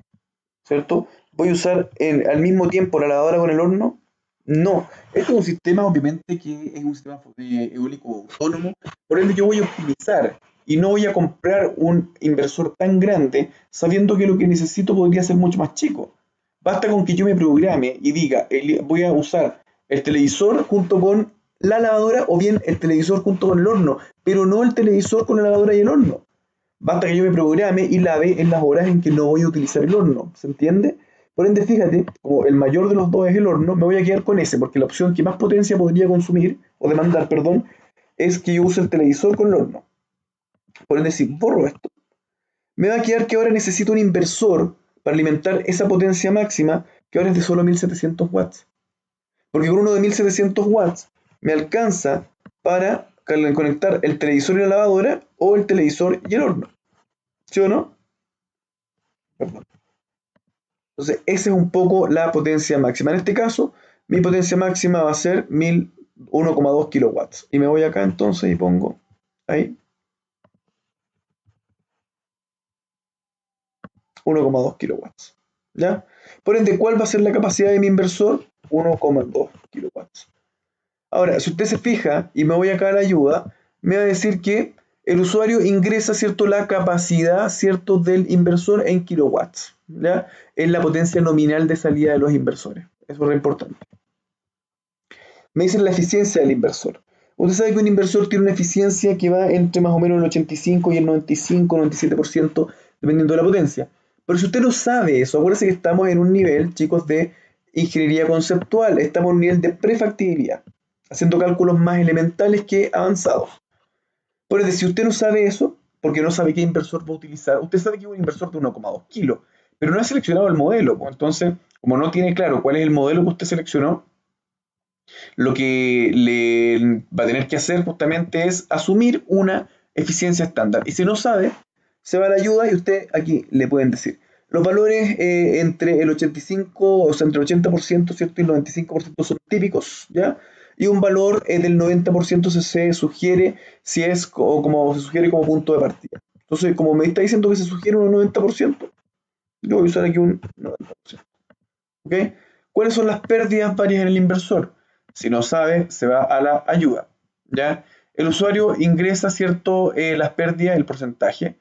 ¿cierto? ¿Voy a usar al mismo tiempo la lavadora con el horno? No. Este es un sistema, obviamente, que es un sistema eólico autónomo. Por ende, yo voy a optimizar y no voy a comprar un inversor tan grande sabiendo que lo que necesito podría ser mucho más chico. Basta con que yo me programe y diga, voy a usar el televisor junto con la lavadora, o bien el televisor junto con el horno, pero no el televisor con la lavadora y el horno. Basta que yo me programe y lave en las horas en que no voy a utilizar el horno. ¿Se entiende? Por ende, fíjate, como el mayor de los dos es el horno, me voy a quedar con ese, porque la opción que más potencia podría consumir, o demandar, perdón, es que yo use el televisor con el horno. Por ende, si borro esto, me va a quedar que ahora necesito un inversor para alimentar esa potencia máxima, que ahora es de solo 1700 watts. Porque con uno de 1700 watts me alcanza para conectar el televisor y la lavadora, o el televisor y el horno. ¿Sí o no? Perdón. Entonces, esa es un poco la potencia máxima. En este caso, mi potencia máxima va a ser 1,2 kilowatts. Y me voy acá entonces y pongo ahí 1,2 kilowatts. ¿Ya? Por ende, ¿cuál va a ser la capacidad de mi inversor? 1,2 kilowatts. Ahora, si usted se fija, y me voy acá a la ayuda, me va a decir que el usuario ingresa, ¿cierto?, la capacidad, ¿cierto?, del inversor en kilowatts, ¿ya? Es la potencia nominal de salida de los inversores. Eso es lo importante. Me dicen la eficiencia del inversor. Usted sabe que un inversor tiene una eficiencia que va entre más o menos el 85 y el 95, 97%, dependiendo de la potencia. Pero si usted no sabe eso, acuérdense que estamos en un nivel, chicos, de ingeniería conceptual. Estamos en un nivel de prefactibilidad, haciendo cálculos más elementales que avanzados. Por ende, si usted no sabe eso, porque no sabe qué inversor va a utilizar, usted sabe que es un inversor de 1,2 kilos, pero no ha seleccionado el modelo. Entonces, como no tiene claro cuál es el modelo que usted seleccionó, lo que le va a tener que hacer justamente es asumir una eficiencia estándar. Y si no sabe, se va a la ayuda y usted aquí le pueden decir. Los valores entre el 85, o sea, entre el 80%, ¿cierto?, y el 95% son típicos, ¿ya? Y un valor del 90% se sugiere, si es como se sugiere como punto de partida. Entonces, como me está diciendo que se sugiere un 90%, yo voy a usar aquí un 90%. ¿Ok? ¿Cuáles son las pérdidas varias en el inversor? Si no sabe, se va a la ayuda, ¿ya? El usuario ingresa, ¿cierto?, las pérdidas, el porcentaje.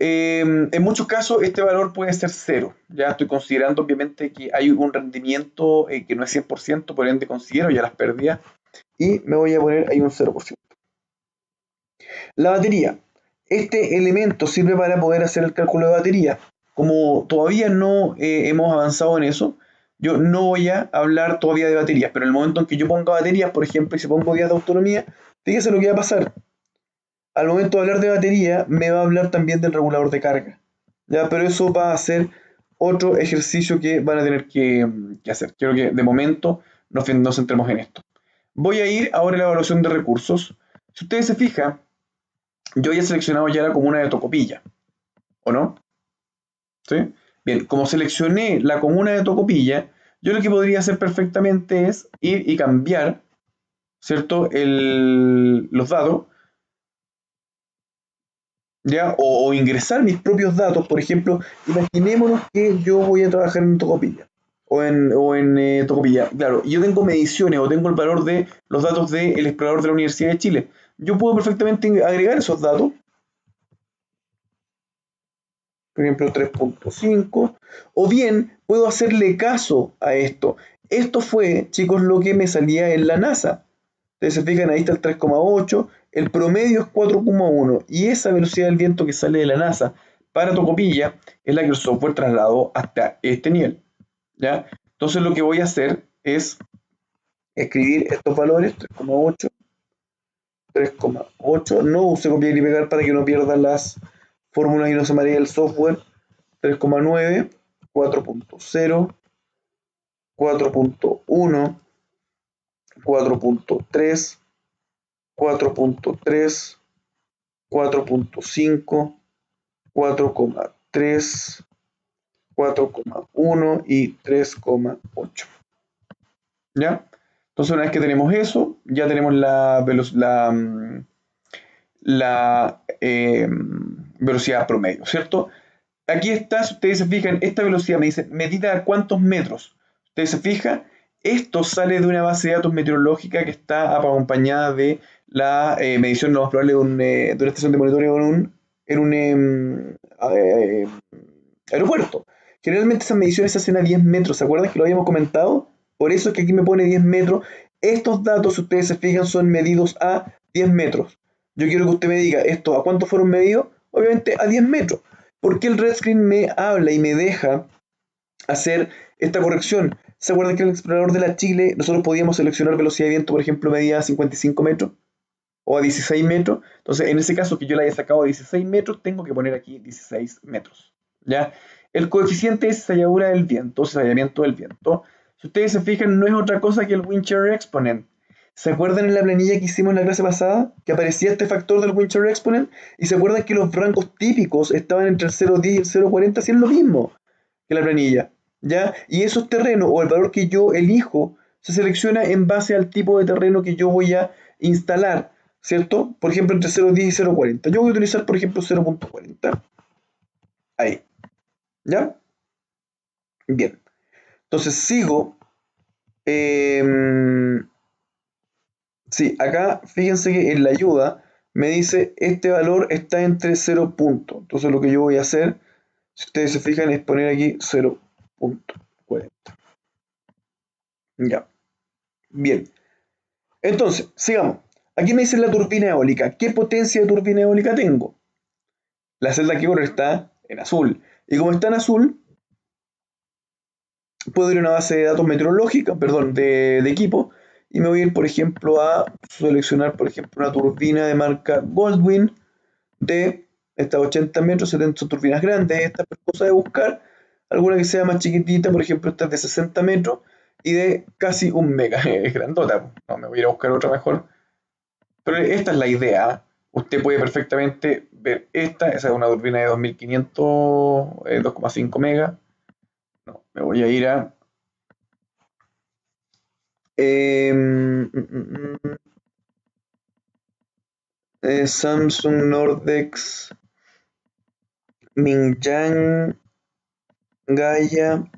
En muchos casos este valor puede ser cero. Ya estoy considerando obviamente que hay un rendimiento que no es 100%, por ende considero ya las pérdidas y me voy a poner ahí un 0%. La batería. Este elemento sirve para poder hacer el cálculo de batería. Como todavía no hemos avanzado en eso, yo no voy a hablar todavía de baterías, pero en el momento en que yo ponga baterías, por ejemplo, y si pongo días de autonomía, fíjese lo que va a pasar. Al momento de hablar de batería, me va a hablar también del regulador de carga, ¿ya? Pero eso va a ser otro ejercicio que van a tener que hacer. Quiero que de momento nos centremos en esto. Voy a ir ahora a la evaluación de recursos. Si ustedes se fijan, yo ya he seleccionado ya la comuna de Tocopilla, ¿o no? ¿Sí? Bien, como seleccioné la comuna de Tocopilla, yo lo que podría hacer perfectamente es ir y cambiar, ¿cierto? Los datos, ¿ya? O ingresar mis propios datos. Por ejemplo, imaginémonos que yo voy a trabajar en Tocopilla. O en Tocopilla. Claro, y yo tengo mediciones o tengo el valor de los datos del explorador de la Universidad de Chile. Yo puedo perfectamente agregar esos datos, por ejemplo 3.5, o bien puedo hacerle caso a esto. Esto fue, chicos, lo que me salía en la NASA. Ustedes se fijan, ahí está el 3,8, el promedio es 4,1, y esa velocidad del viento que sale de la NASA para Tocopilla es la que el software trasladó hasta este nivel, ¿ya? Entonces lo que voy a hacer es escribir estos valores, 3,8, 3,8, no use copiar y pegar para que no pierdan las fórmulas y no se maree el software, 3,9, 4.0, 4.1, 4.3, 4.3, 4.5, 4,3, 4,1 y 3,8. ¿Ya? Entonces una vez que tenemos eso, ya tenemos la velocidad promedio, ¿cierto? Aquí está, si ustedes se fijan, esta velocidad me dice medida a cuántos metros. Ustedes se fijan, esto sale de una base de datos meteorológica que está acompañada de la medición, lo más probable, de una estación de monitoreo en un aeropuerto. Generalmente esas mediciones se hacen a 10 metros, ¿se acuerdan que lo habíamos comentado? Por eso es que aquí me pone 10 metros. Estos datos, si ustedes se fijan, son medidos a 10 metros. Yo quiero que usted me diga, ¿esto a cuánto fueron medidos? Obviamente a 10 metros. ¿Por qué el red screen me habla y me deja hacer esta corrección? ¿Se acuerdan que en el explorador de la Chile nosotros podíamos seleccionar velocidad de viento, por ejemplo, medida a 55 metros o a 16 metros? Entonces, en ese caso que yo la haya sacado a 16 metros, tengo que poner aquí 16 metros. ¿Ya? El coeficiente es cizalladura del viento, cizallamiento del viento. Si ustedes se fijan, no es otra cosa que el wind shear exponent. ¿Se acuerdan en la planilla que hicimos en la clase pasada? Que aparecía este factor del wind shear exponent. ¿Y se acuerdan que los rangos típicos estaban entre el 0,10 y el 0,40? Si es lo mismo que la planilla. ¿Ya? Y esos terrenos, o el valor que yo elijo, se selecciona en base al tipo de terreno que yo voy a instalar, ¿cierto? Por ejemplo, entre 0,10 y 0,40. Yo voy a utilizar, por ejemplo, 0,40. Ahí. ¿Ya? Bien. Entonces sigo. Sí, acá fíjense que en la ayuda me dice este valor está entre 0 puntos. Entonces lo que yo voy a hacer, si ustedes se fijan, es poner aquí 0,40. Ya. Bien. Entonces, sigamos. Aquí me dice la turbina eólica. ¿Qué potencia de turbina eólica tengo? La celda que corre está en azul. Y como está en azul, puedo ir a una base de datos meteorológica, perdón, de equipo, y me voy a ir, por ejemplo, a seleccionar, por ejemplo, una turbina de marca Goldwyn de estas 80 metros, 70 son turbinas grandes, esta es cosa de buscar, alguna que sea más chiquitita, por ejemplo, esta es de 60 metros y de casi 1 mega, es grandota, no, me voy a ir a buscar otra mejor, pero esta es la idea. Usted puede perfectamente ver esa es una turbina de 2500, 2,5 megas. No, me voy a ir a Samsung Nordex Mingyang Gaia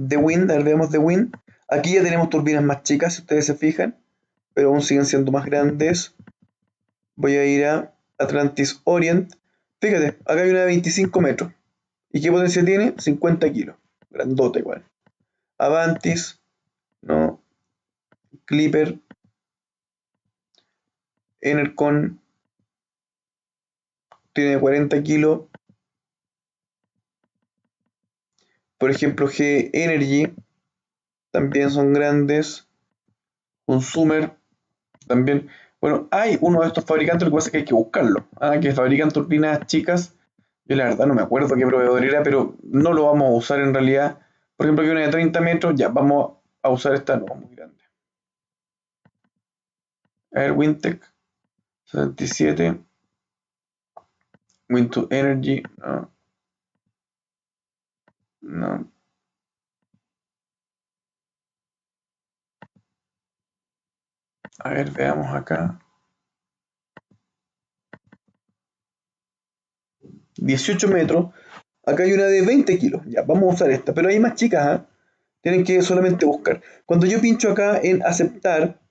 The Wind, a ver, veamos The Wind. Aquí ya tenemos turbinas más chicas, si ustedes se fijan, pero aún siguen siendo más grandes. Voy a ir a Atlantis Orient. Fíjate, acá hay una de 25 metros. ¿Y qué potencia tiene? 50 kilos. Grandota igual. Avantis, no. Clipper, Enercon, tiene 40 kilos. Por ejemplo, G Energy, también son grandes. Consumer, también. Bueno, hay uno de estos fabricantes, lo que pasa es que hay que buscarlo. Que fabrican turbinas chicas. Yo la verdad no me acuerdo qué proveedor era, pero no lo vamos a usar en realidad. Por ejemplo, aquí una de 30 metros, ya vamos a usar esta, no, muy grande. A ver, Wintec 77, Win to Energy, no, no. A ver, veamos acá. 18 metros. Acá hay una de 20 kilos. Ya, vamos a usar esta. Pero hay más chicas, ¿ah? Tienen que solamente buscar. Cuando yo pincho acá en aceptar,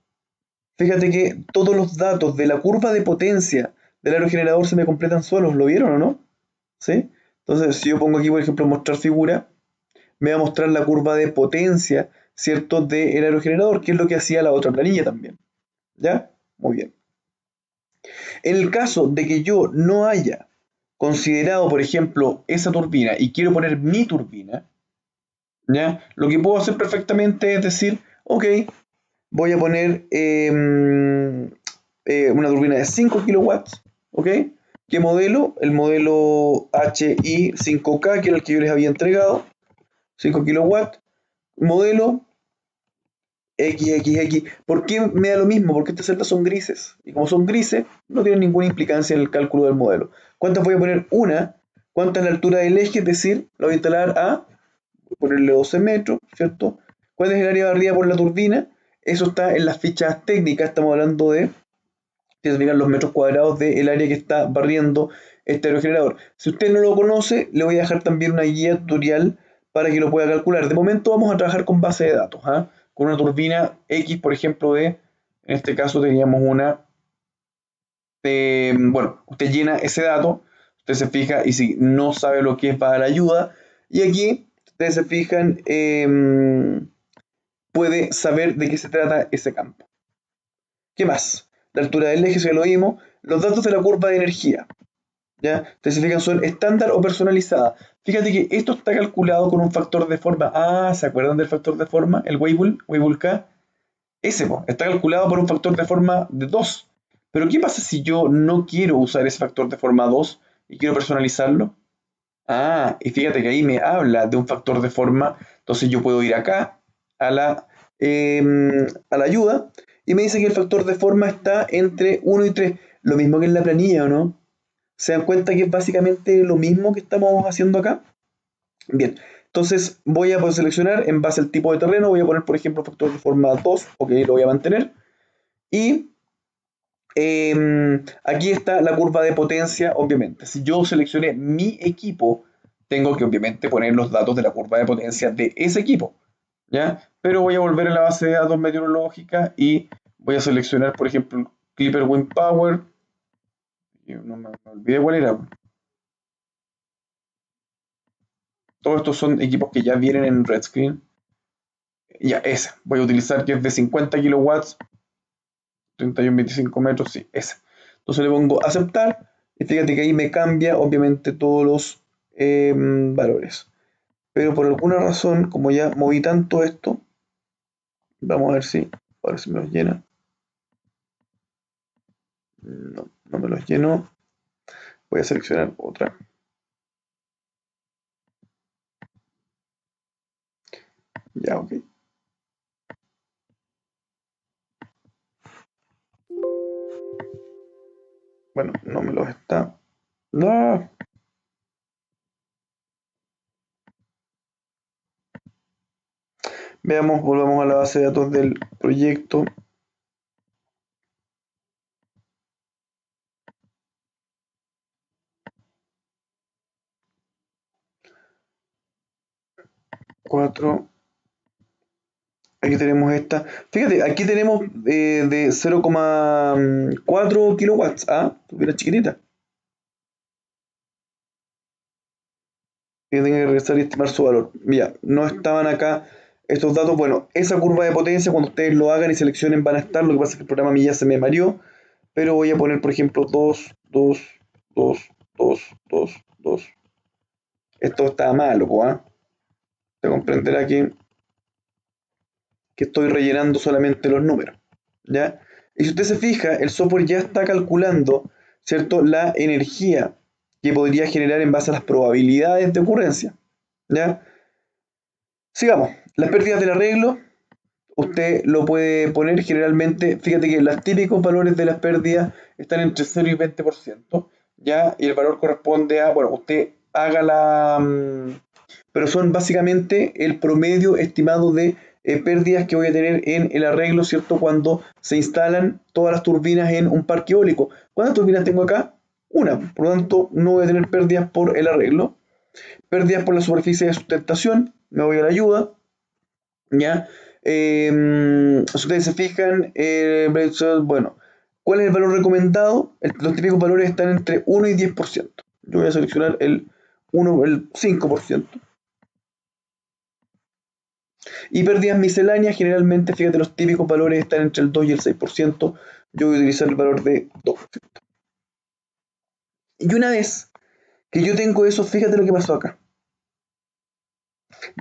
fíjate que todos los datos de la curva de potencia del aerogenerador se me completan solos. ¿Lo vieron o no? ¿Sí? Entonces, si yo pongo aquí, por ejemplo, mostrar figura, me va a mostrar la curva de potencia, ¿cierto? Del aerogenerador, que es lo que hacía la otra planilla también. ¿Ya? Muy bien. En el caso de que yo no haya considerado, por ejemplo, esa turbina y quiero poner mi turbina, ¿ya? Lo que puedo hacer perfectamente es decir, ok, voy a poner una turbina de 5 kilowatts, ¿ok? ¿Qué modelo? El modelo HI5K, que era el que yo les había entregado, 5 kilowatts, modelo XXX. ¿Por qué me da lo mismo? Porque estas celdas son grises. Y como son grises, no tienen ninguna implicancia en el cálculo del modelo. ¿Cuántas voy a poner? Una. ¿Cuánta es la altura del eje? Es decir, la voy a instalar voy a ponerle 12 metros, ¿cierto? ¿Cuál es el área barrida por la turbina? Eso está en las fichas técnicas. Estamos hablando de, si se fijan, los metros cuadrados del área que está barriendo este aerogenerador. Si usted no lo conoce, le voy a dejar también una guía tutorial para que lo pueda calcular. De momento vamos a trabajar con base de datos, ¿ah? Con una turbina X, por ejemplo, en este caso teníamos una, bueno, usted llena ese dato, usted se fija y si no sabe lo que es, va a la ayuda, y aquí, ustedes se fijan, puede saber de qué se trata ese campo. ¿Qué más? La altura del eje, si lo vimos, los datos de la curva de energía, ¿ya? Ustedes se fijan, son estándar o personalizada. Fíjate que esto está calculado con un factor de forma. ¿Se acuerdan del factor de forma? El Weibull K. Ese está calculado por un factor de forma de 2. Pero ¿qué pasa si yo no quiero usar ese factor de forma 2 y quiero personalizarlo? Y fíjate que ahí me habla de un factor de forma. Entonces yo puedo ir acá a a la ayuda y me dice que el factor de forma está entre 1 y 3. Lo mismo que en la planilla, ¿o no? ¿Se dan cuenta que es básicamente lo mismo que estamos haciendo acá? Bien, entonces voy a seleccionar en base al tipo de terreno, voy a poner por ejemplo factor de forma 2, ok, lo voy a mantener. Y aquí está la curva de potencia, obviamente. Si yo seleccioné mi equipo, tengo que obviamente poner los datos de la curva de potencia de ese equipo, ¿ya? Pero voy a volver a la base de datos meteorológica y voy a seleccionar, por ejemplo, Clipper Wind Power. No me olvidé cuál era. Todos estos son equipos que ya vienen en Red Screen. Ya, ese. Voy a utilizar que es de 50 kilowatts, 31,25 metros, sí, ese. Entonces le pongo aceptar y fíjate que ahí me cambia obviamente todos los valores. Pero por alguna razón, como ya moví tanto esto, vamos a ver si ahora se me los llena. No, no me los llenó. Voy a seleccionar otra. Ya, ok. Bueno, no me los está. No. Veamos, volvamos a la base de datos del proyecto. Cuatro. Aquí tenemos esta. Fíjate, aquí tenemos de 0,4 kilowatts. Tuviera chiquitita. Que tenga que regresar y estimar su valor. Mira, no estaban acá estos datos. Bueno, esa curva de potencia, cuando ustedes lo hagan y seleccionen, van a estar. Lo que pasa es que el programa a mí ya se me mareó. Pero voy a poner, por ejemplo, 2, 2, 2, 2, 2, 2. Esto está malo, Se comprenderá que estoy rellenando solamente los números, ¿ya? Y si usted se fija, el software ya está calculando, ¿cierto?, la energía que podría generar en base a las probabilidades de ocurrencia, ¿ya? Sigamos. Las pérdidas del arreglo. usted lo puede poner generalmente, fíjate que los típicos valores de las pérdidas están entre 0 y 20%, ¿ya? Y el valor corresponde a, bueno, usted haga pero son básicamente el promedio estimado de pérdidas que voy a tener en el arreglo, ¿cierto? Cuando se instalan todas las turbinas en un parque eólico. ¿Cuántas turbinas tengo acá? Una, por lo tanto no voy a tener pérdidas por el arreglo. Pérdidas por la superficie de sustentación, me voy a la ayuda, ¿ya? Si ustedes se fijan, bueno, ¿cuál es el valor recomendado? Los típicos valores están entre 1 y 10%. Yo voy a seleccionar el 5%. Y pérdidas misceláneas, generalmente, fíjate, los típicos valores están entre el 2 y el 6%. Yo voy a utilizar el valor de 2%. Y una vez que yo tengo eso, fíjate lo que pasó acá.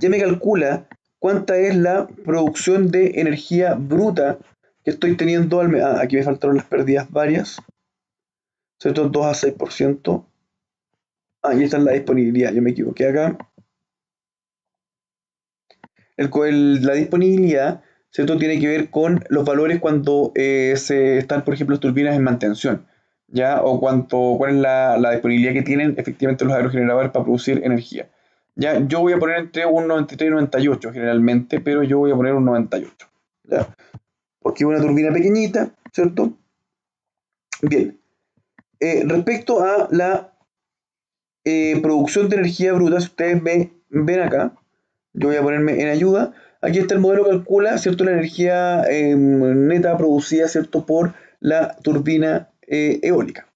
Ya me calcula cuánta es la producción de energía bruta que estoy teniendo al mes. Aquí me faltaron las pérdidas varias. ¿Cierto? 2 a 6%. Y esta es la disponibilidad. Yo me equivoqué acá. La disponibilidad, ¿cierto? Tiene que ver con los valores cuando se están, por ejemplo, las turbinas en mantención, ¿ya? O cuál es la disponibilidad que tienen efectivamente los aerogeneradores para producir energía. Ya, yo voy a poner entre un 93 y 98 generalmente, pero yo voy a poner un 98, ¿ya? Porque es una turbina pequeñita, ¿cierto? Bien. Respecto a la producción de energía bruta, si ustedes ven acá, yo voy a ponerme en ayuda. Aquí está el modelo calcula, ¿cierto? La energía neta producida, ¿cierto? Por la turbina eólica.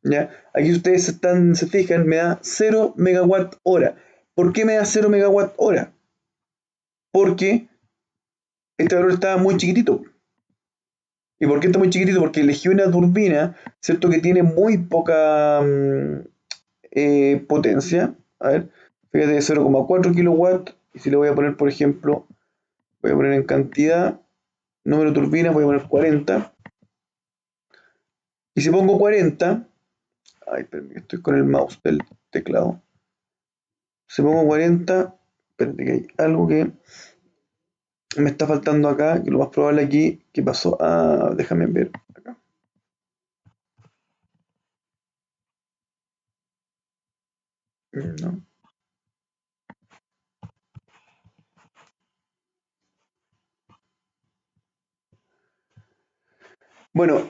¿Ya? Aquí ustedes se fijan, me da 0 megawatt hora. ¿Por qué me da 0 megawatt hora? Porque este valor está muy chiquitito. ¿Y por qué está muy chiquitito? Porque elegí una turbina, ¿cierto? Que tiene muy poca potencia. A ver, fíjate, 0,4 kilowatts. Y si le voy a poner, por ejemplo, voy a poner en cantidad, número de turbinas, voy a poner 40. Y si pongo 40, ay, espérame, que estoy con el mouse del teclado. Si pongo 40, espérate que hay algo que me está faltando acá, que lo más probable aquí, ¿qué pasó? Déjame ver acá. No. Bueno,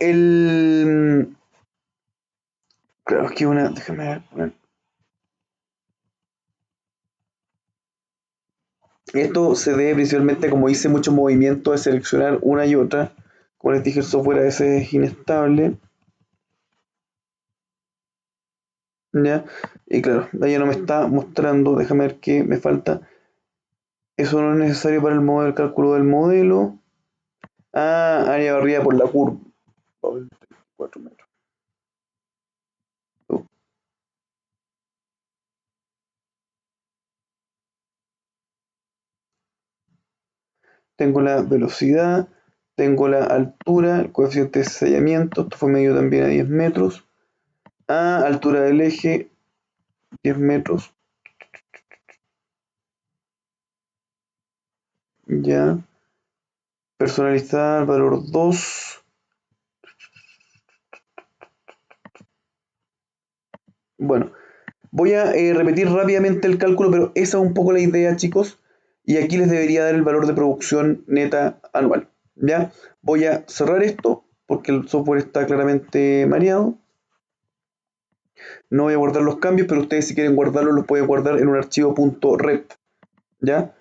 claro, es que déjame ver, esto se debe principalmente, como hice mucho movimiento de seleccionar una y otra. Como les dije, el software a veces es inestable. ¿Ya? Y claro, ahí ya no me está mostrando. Déjame ver qué me falta. Eso no es necesario para el cálculo del modelo. Área barrida por la curva. 4 metros. Oh, tengo la velocidad, tengo la altura, el coeficiente de sellamiento. Esto fue medido también a 10 metros. Altura del eje, 10 metros. Ya. Personalizar, valor 2. Bueno, voy a repetir rápidamente el cálculo, pero esa es un poco la idea, chicos. Y aquí les debería dar el valor de producción neta anual. ¿Ya? Voy a cerrar esto porque el software está claramente mareado. No voy a guardar los cambios, pero ustedes si quieren guardarlos los pueden guardar en un archivo .rep. ¿Ya?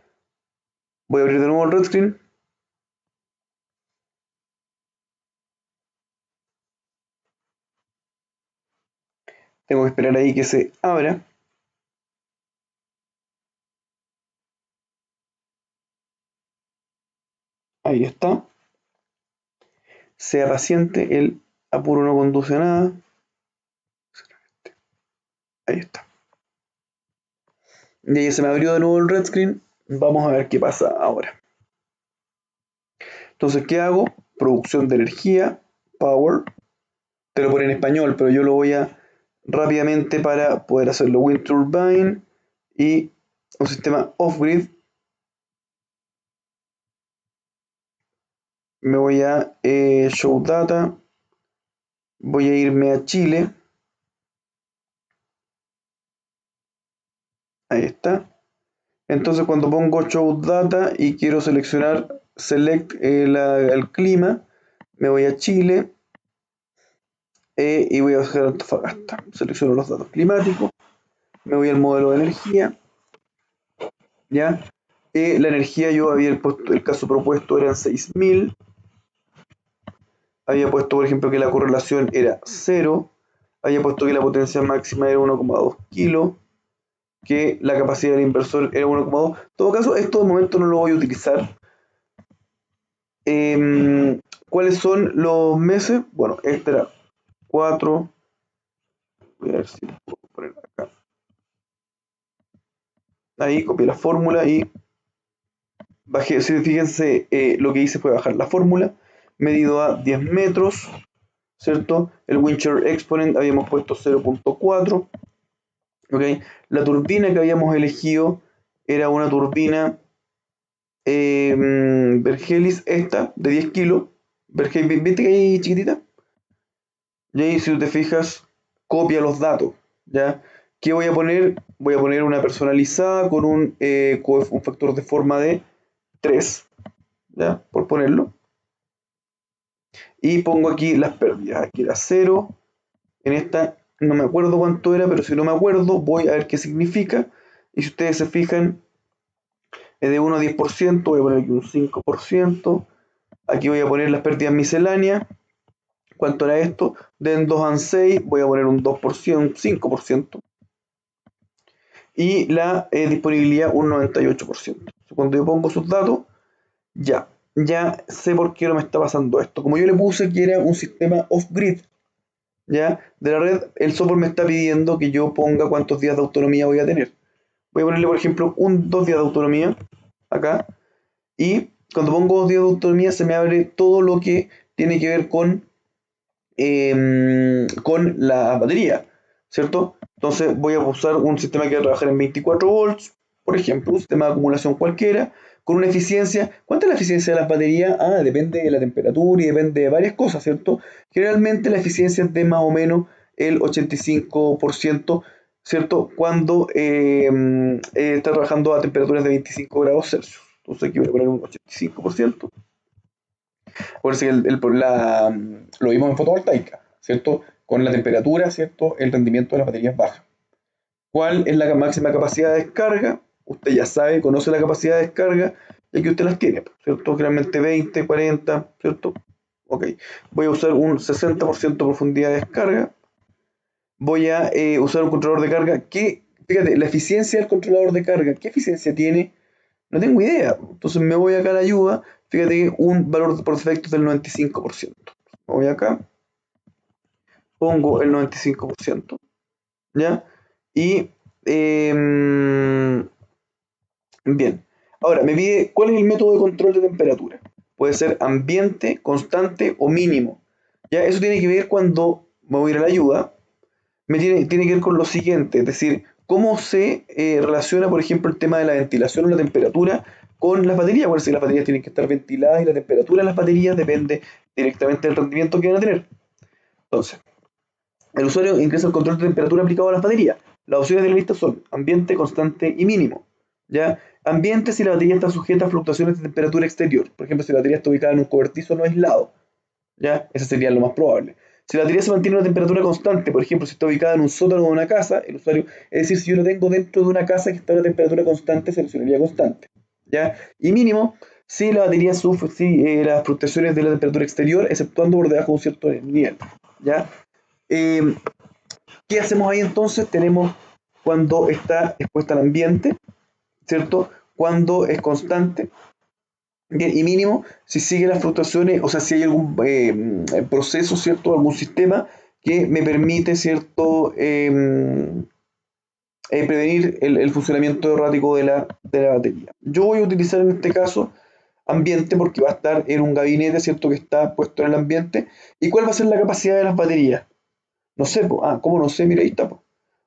Voy a abrir de nuevo el red screen. Tengo que esperar ahí que se abra. Ahí está. Sea paciente, el apuro no conduce a nada. Ahí está. Y ahí se me abrió de nuevo el red screen. Vamos a ver qué pasa ahora. Entonces, ¿qué hago? Producción de energía, power. Te lo pone en español, pero yo lo voy a rápidamente para poder hacerlo. Wind turbine y un sistema off-grid. Me voy a Show Data, voy a irme a Chile, ahí está. Entonces cuando pongo Show Data y quiero seleccionar Select el clima, me voy a Chile y voy a buscar Antofagasta. Selecciono los datos climáticos, me voy al modelo de energía, ¿ya? La energía yo había puesto, el caso propuesto eran 6000, había puesto por ejemplo que la correlación era 0, había puesto que la potencia máxima era 1,2 kilos, que la capacidad del inversor era 1,2. En todo caso, esto de momento no lo voy a utilizar. ¿Cuáles son los meses? Bueno, este era 4. Voy a ver si lo puedo poner acá. Ahí copié la fórmula y bajé. Si fíjense, lo que hice fue bajar la fórmula, medido a 10 metros, ¿cierto? El wind shear exponent habíamos puesto 0,4. ¿Ok? La turbina que habíamos elegido era una turbina Vergelis, esta, de 10 kilos. Vergelis, ¿viste que hay chiquitita? Y ahí, si tú te fijas, copia los datos, ¿ya? ¿Qué voy a poner? Voy a poner una personalizada con un factor de forma de 3, ¿ya? Por ponerlo. Y pongo aquí las pérdidas. Aquí era 0. En esta no me acuerdo cuánto era, pero si no me acuerdo, voy a ver qué significa. Y si ustedes se fijan, es de 1 a 10%, voy a poner aquí un 5%. Aquí voy a poner las pérdidas misceláneas. ¿Cuánto era esto? De 2 a 6, voy a poner un 2%, 5%. Y la disponibilidad un 98%. Cuando yo pongo sus datos, ya sé por qué no me está pasando esto. Como yo le puse que era un sistema off-grid, ¿ya? De la red, el software me está pidiendo que yo ponga cuántos días de autonomía voy a tener. Voy a ponerle, por ejemplo, 2 días de autonomía acá. Y cuando pongo 2 días de autonomía se me abre todo lo que tiene que ver con la batería, ¿cierto? Entonces voy a usar un sistema que va a trabajar en 24 volts, por ejemplo, un sistema de acumulación cualquiera, con una eficiencia. ¿Cuánta es la eficiencia de las baterías? Depende de la temperatura y depende de varias cosas, ¿cierto? Generalmente la eficiencia es de más o menos el 85%, ¿cierto? Cuando está trabajando a temperaturas de 25 grados Celsius. Entonces aquí voy a poner un 85%. Acuérdense que lo vimos en fotovoltaica, ¿cierto? Con la temperatura, ¿cierto? El rendimiento de las baterías baja. ¿Cuál es la máxima capacidad de descarga? Usted ya sabe, conoce la capacidad de descarga y aquí usted las tiene, ¿cierto? Generalmente 20, 40, ¿cierto? Ok. Voy a usar un 60% de profundidad de descarga. Voy a usar un controlador de carga que, fíjate, la eficiencia del controlador de carga, ¿qué eficiencia tiene? No tengo idea. Entonces me voy acá a la ayuda. Fíjate que un valor por defecto del 95%. Me voy acá, pongo el 95%, ¿ya? Y bien. Ahora, me pide cuál es el método de control de temperatura. Puede ser ambiente, constante o mínimo. ¿Ya? Eso tiene que ver cuando me voy a ir a la ayuda. Tiene que ver con lo siguiente, es decir, cómo se relaciona, por ejemplo, el tema de la ventilación o la temperatura con las baterías. Bueno, si las baterías tienen que estar ventiladas y la temperatura de las baterías depende directamente del rendimiento que van a tener. Entonces, el usuario ingresa el control de temperatura aplicado a las baterías. Las opciones de la lista son ambiente, constante y mínimo. ¿Ya? Ambiente si la batería está sujeta a fluctuaciones de temperatura exterior. Por ejemplo, si la batería está ubicada en un cobertizo no aislado. ¿Ya? Eso sería lo más probable. Si la batería se mantiene a una temperatura constante, por ejemplo, si está ubicada en un sótano o una casa, el usuario, es decir, si yo lo tengo dentro de una casa que está a una temperatura constante, seleccionaría constante. ¿Ya? Y mínimo, si la batería sufre las fluctuaciones de la temperatura exterior, exceptuando por debajo de un cierto nivel. ¿Ya? Eh, ¿Qué hacemos ahí entonces? Tenemos cuando está expuesta al ambiente, ¿cierto? Cuando es constante. Bien, y mínimo, si sigue las fluctuaciones, o sea, si hay algún proceso, ¿cierto? Algún sistema que me permite, ¿cierto? Prevenir el funcionamiento errático de la batería. Yo voy a utilizar en este caso ambiente porque va a estar en un gabinete, ¿cierto? Que está puesto en el ambiente. ¿Y cuál va a ser la capacidad de las baterías? No sé, ¿cómo no sé? Mira, ahí está,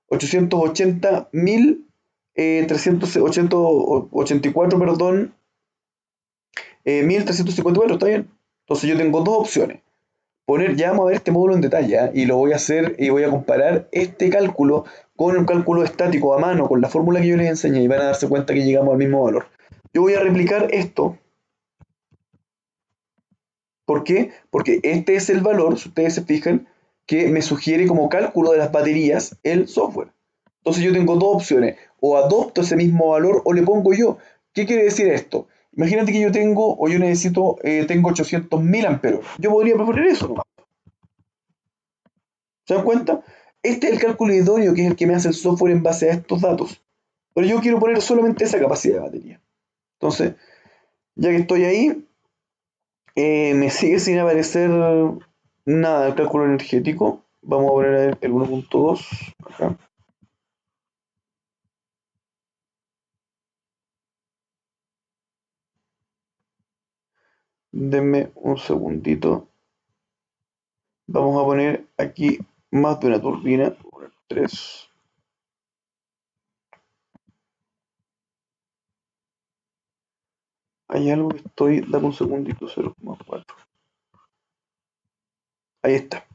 880.384, perdón, 1354, está bien. Entonces yo tengo dos opciones. Ya vamos a ver este módulo en detalle, ¿ah? Y lo voy a hacer y voy a comparar este cálculo con un cálculo estático a mano, con la fórmula que yo les enseñé y van a darse cuenta que llegamos al mismo valor. Yo voy a replicar esto. ¿Por qué? Porque este es el valor, si ustedes se fijan, que me sugiere como cálculo de las baterías el software. Entonces yo tengo dos opciones, o adopto ese mismo valor o le pongo yo. ¿Qué quiere decir esto? Imagínate que yo tengo, o yo necesito, tengo 800.000 amperios. Yo podría proponer eso, ¿no? ¿Se dan cuenta? Este es el cálculo idóneo, que es el que me hace el software en base a estos datos. Pero yo quiero poner solamente esa capacidad de batería. Entonces, ya que estoy ahí, me sigue sin aparecer nada del cálculo energético. Vamos a poner el 1.2 acá. Denme un segundito. Vamos a poner aquí más de una turbina. 3. Hay algo que estoy. Dame un segundito. 0,4. Ahí está.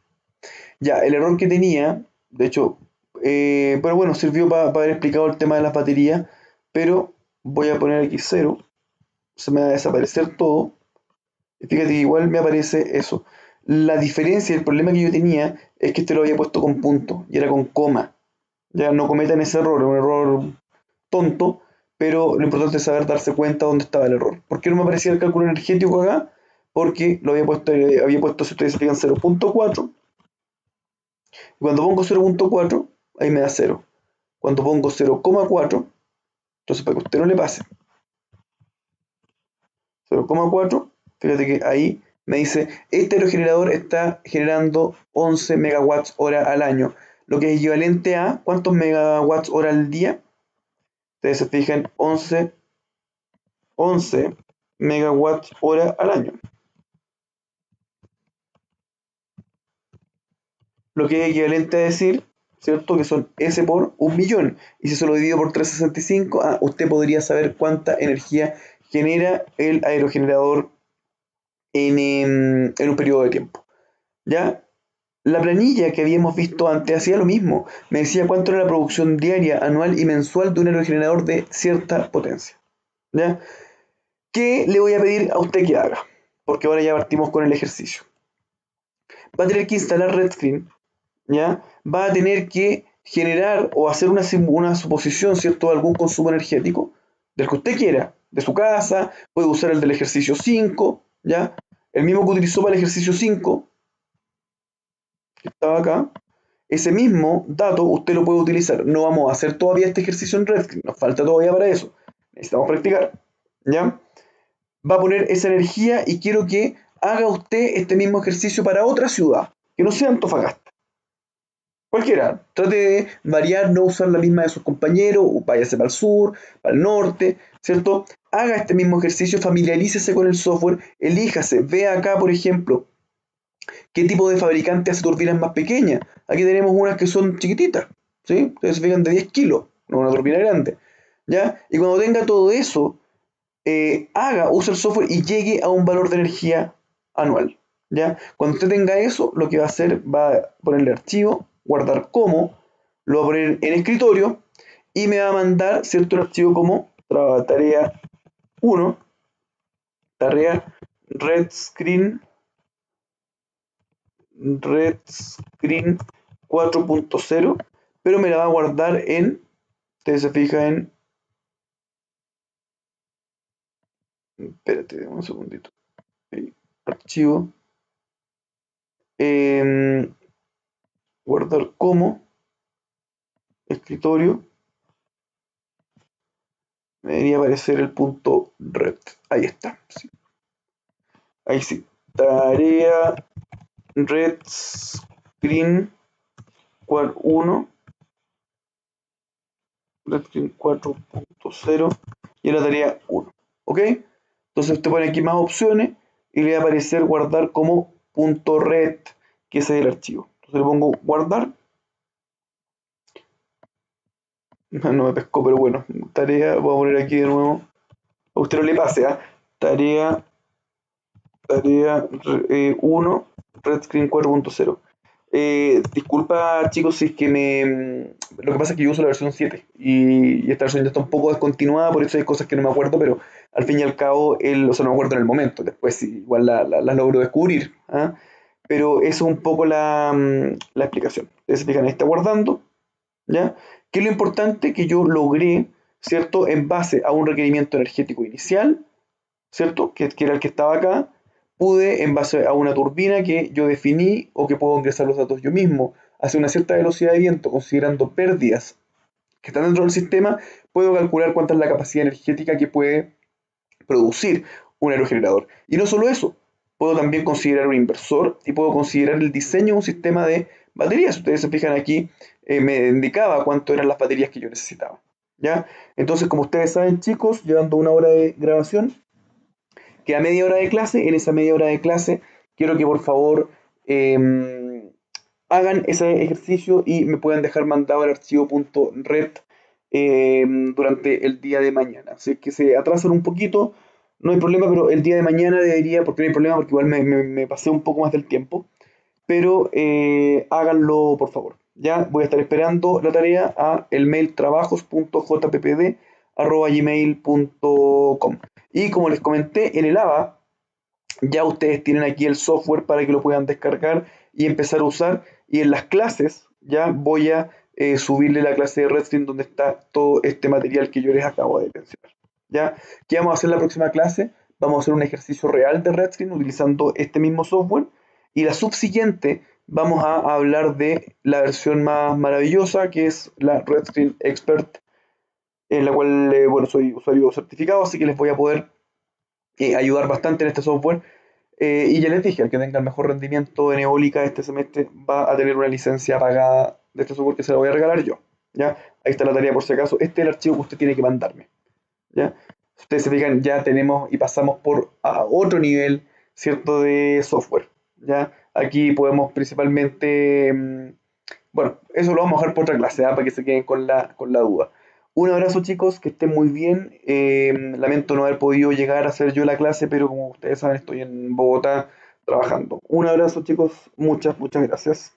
Ya, el error que tenía, de hecho, pero bueno, sirvió para haber explicado el tema de las baterías, pero voy a poner aquí 0, se me va a desaparecer todo, y fíjate que igual me aparece eso. La diferencia, el problema que yo tenía es que este lo había puesto con punto, y era con coma. Ya no cometan ese error, es un error tonto, pero lo importante es saber darse cuenta dónde estaba el error. ¿Por qué no me aparecía el cálculo energético acá? Porque lo había puesto, si ustedes se fijan, 0.4. Cuando pongo 0.4, ahí me da 0. Cuando pongo 0,4, entonces para que a usted no le pase, 0,4, fíjate que ahí me dice, este aerogenerador está generando 11 megawatts hora al año, lo que es equivalente a, ¿cuántos megawatts hora al día? Ustedes se fijan, 11 megawatts hora al año. Lo que es equivalente a decir, ¿cierto? Que son S por 1.000.000. Y si se lo divido por 365, usted podría saber cuánta energía genera el aerogenerador en un periodo de tiempo. ¿Ya? La planilla que habíamos visto antes hacía lo mismo. Me decía cuánto era la producción diaria, anual y mensual de un aerogenerador de cierta potencia. ¿Ya? ¿Qué le voy a pedir a usted que haga? Porque ahora ya partimos con el ejercicio. Va a tener que instalar RedScreen, ¿ya? Va a tener que generar o hacer una suposición, ¿cierto?, de algún consumo energético, del que usted quiera, de su casa, puede usar el del ejercicio 5, ¿ya? El mismo que utilizó para el ejercicio 5, que estaba acá, ese mismo dato usted lo puede utilizar. No vamos a hacer todavía este ejercicio en RedScreen, nos falta todavía para eso. Necesitamos practicar, ¿ya? Va a poner esa energía y quiero que haga usted este mismo ejercicio para otra ciudad, que no sea Antofagasta. Cualquiera, trate de variar, no usar la misma de sus compañeros, o váyase para el sur, para el norte, ¿cierto? Haga este mismo ejercicio, familiarícese con el software, elíjase, vea acá, por ejemplo, qué tipo de fabricante hace turbinas más pequeñas. Aquí tenemos unas que son chiquititas, ¿sí? Ustedes se fijan de 10 kilos, no una turbina grande, ¿ya? Y cuando tenga todo eso, use el software y llegue a un valor de energía anual, ¿ya? Cuando usted tenga eso, lo que va a hacer, va a ponerle archivo, guardar como, lo va a poner en escritorio y me va a mandar, ¿cierto?, el archivo como tarea 1, tarea redscreen 4.0, pero me la va a guardar en, ustedes se fijan espérate un segundito, archivo, eh, guardar como, escritorio, me debería aparecer el punto red. Ahí está. Sí. Ahí sí. Tarea red screen 1, red screen 4.0 y la tarea 1. ¿Ok? Entonces usted pone aquí más opciones y le va a aparecer guardar como punto red, que ese es el archivo. Entonces le pongo guardar. No me pescó, pero bueno. Tarea, voy a poner aquí de nuevo. A usted no le pase, ¿ah? Tarea Tarea 1, Red Screen 4.0. Disculpa chicos si es que Lo que pasa es que yo uso la versión 7 y esta versión ya está un poco descontinuada, por eso hay cosas que no me acuerdo, pero al fin y al cabo, o sea, no me acuerdo en el momento, después sí, igual las logro descubrir. ¿Ah? Pero eso es un poco la explicación. Ustedes se fijan, ahí está guardando, ¿ya? ¿Qué es lo importante? Que yo logré, ¿cierto? En base a un requerimiento energético inicial, ¿cierto? Que era el que estaba acá, pude, en base a una turbina que yo definí o que puedo ingresar los datos yo mismo, hacia una cierta velocidad de viento, considerando pérdidas que están dentro del sistema, puedo calcular cuánta es la capacidad energética que puede producir un aerogenerador. Y no solo eso, puedo también considerar un inversor y puedo considerar el diseño de un sistema de baterías. Ustedes se fijan aquí, me indicaba cuánto eran las baterías que yo necesitaba. ¿Ya? Entonces, como ustedes saben, chicos, llevando una hora de grabación, queda media hora de clase. En esa media hora de clase, quiero que por favor hagan ese ejercicio y me puedan dejar mandado el archivo .red durante el día de mañana. Si es que se atrasan un poquito, no hay problema, pero el día de mañana debería, porque no hay problema, porque igual me pasé un poco más del tiempo, pero háganlo por favor. Ya voy a estar esperando la tarea a el mail trabajos.jppd@gmail.com. Y como les comenté, en el ABA ya ustedes tienen aquí el software para que lo puedan descargar y empezar a usar. Y en las clases ya voy a subirle la clase de Redstream donde está todo este material que yo les acabo de mencionar. ¿Ya? ¿Qué vamos a hacer en la próxima clase? Vamos a hacer un ejercicio real de Redstream utilizando este mismo software. Y la subsiguiente vamos a hablar de la versión más maravillosa, que es la Redstream Expert, en la cual, bueno, soy usuario certificado, así que les voy a poder ayudar bastante en este software. Y ya les dije, el que tenga el mejor rendimiento en eólica este semestre va a tener una licencia pagada de este software que se la voy a regalar yo. ¿Ya? Ahí está la tarea por si acaso. Este es el archivo que usted tiene que mandarme. ¿Ya? Si ustedes se fijan, ya tenemos y pasamos por a otro nivel, ¿cierto? De software. ¿Ya? Aquí podemos principalmente, bueno, eso lo vamos a dejar por otra clase, ¿ah? Para que se queden con la duda. Un abrazo chicos, que estén muy bien. Lamento no haber podido llegar a hacer yo la clase, pero como ustedes saben, estoy en Bogotá trabajando. Un abrazo chicos, muchas gracias.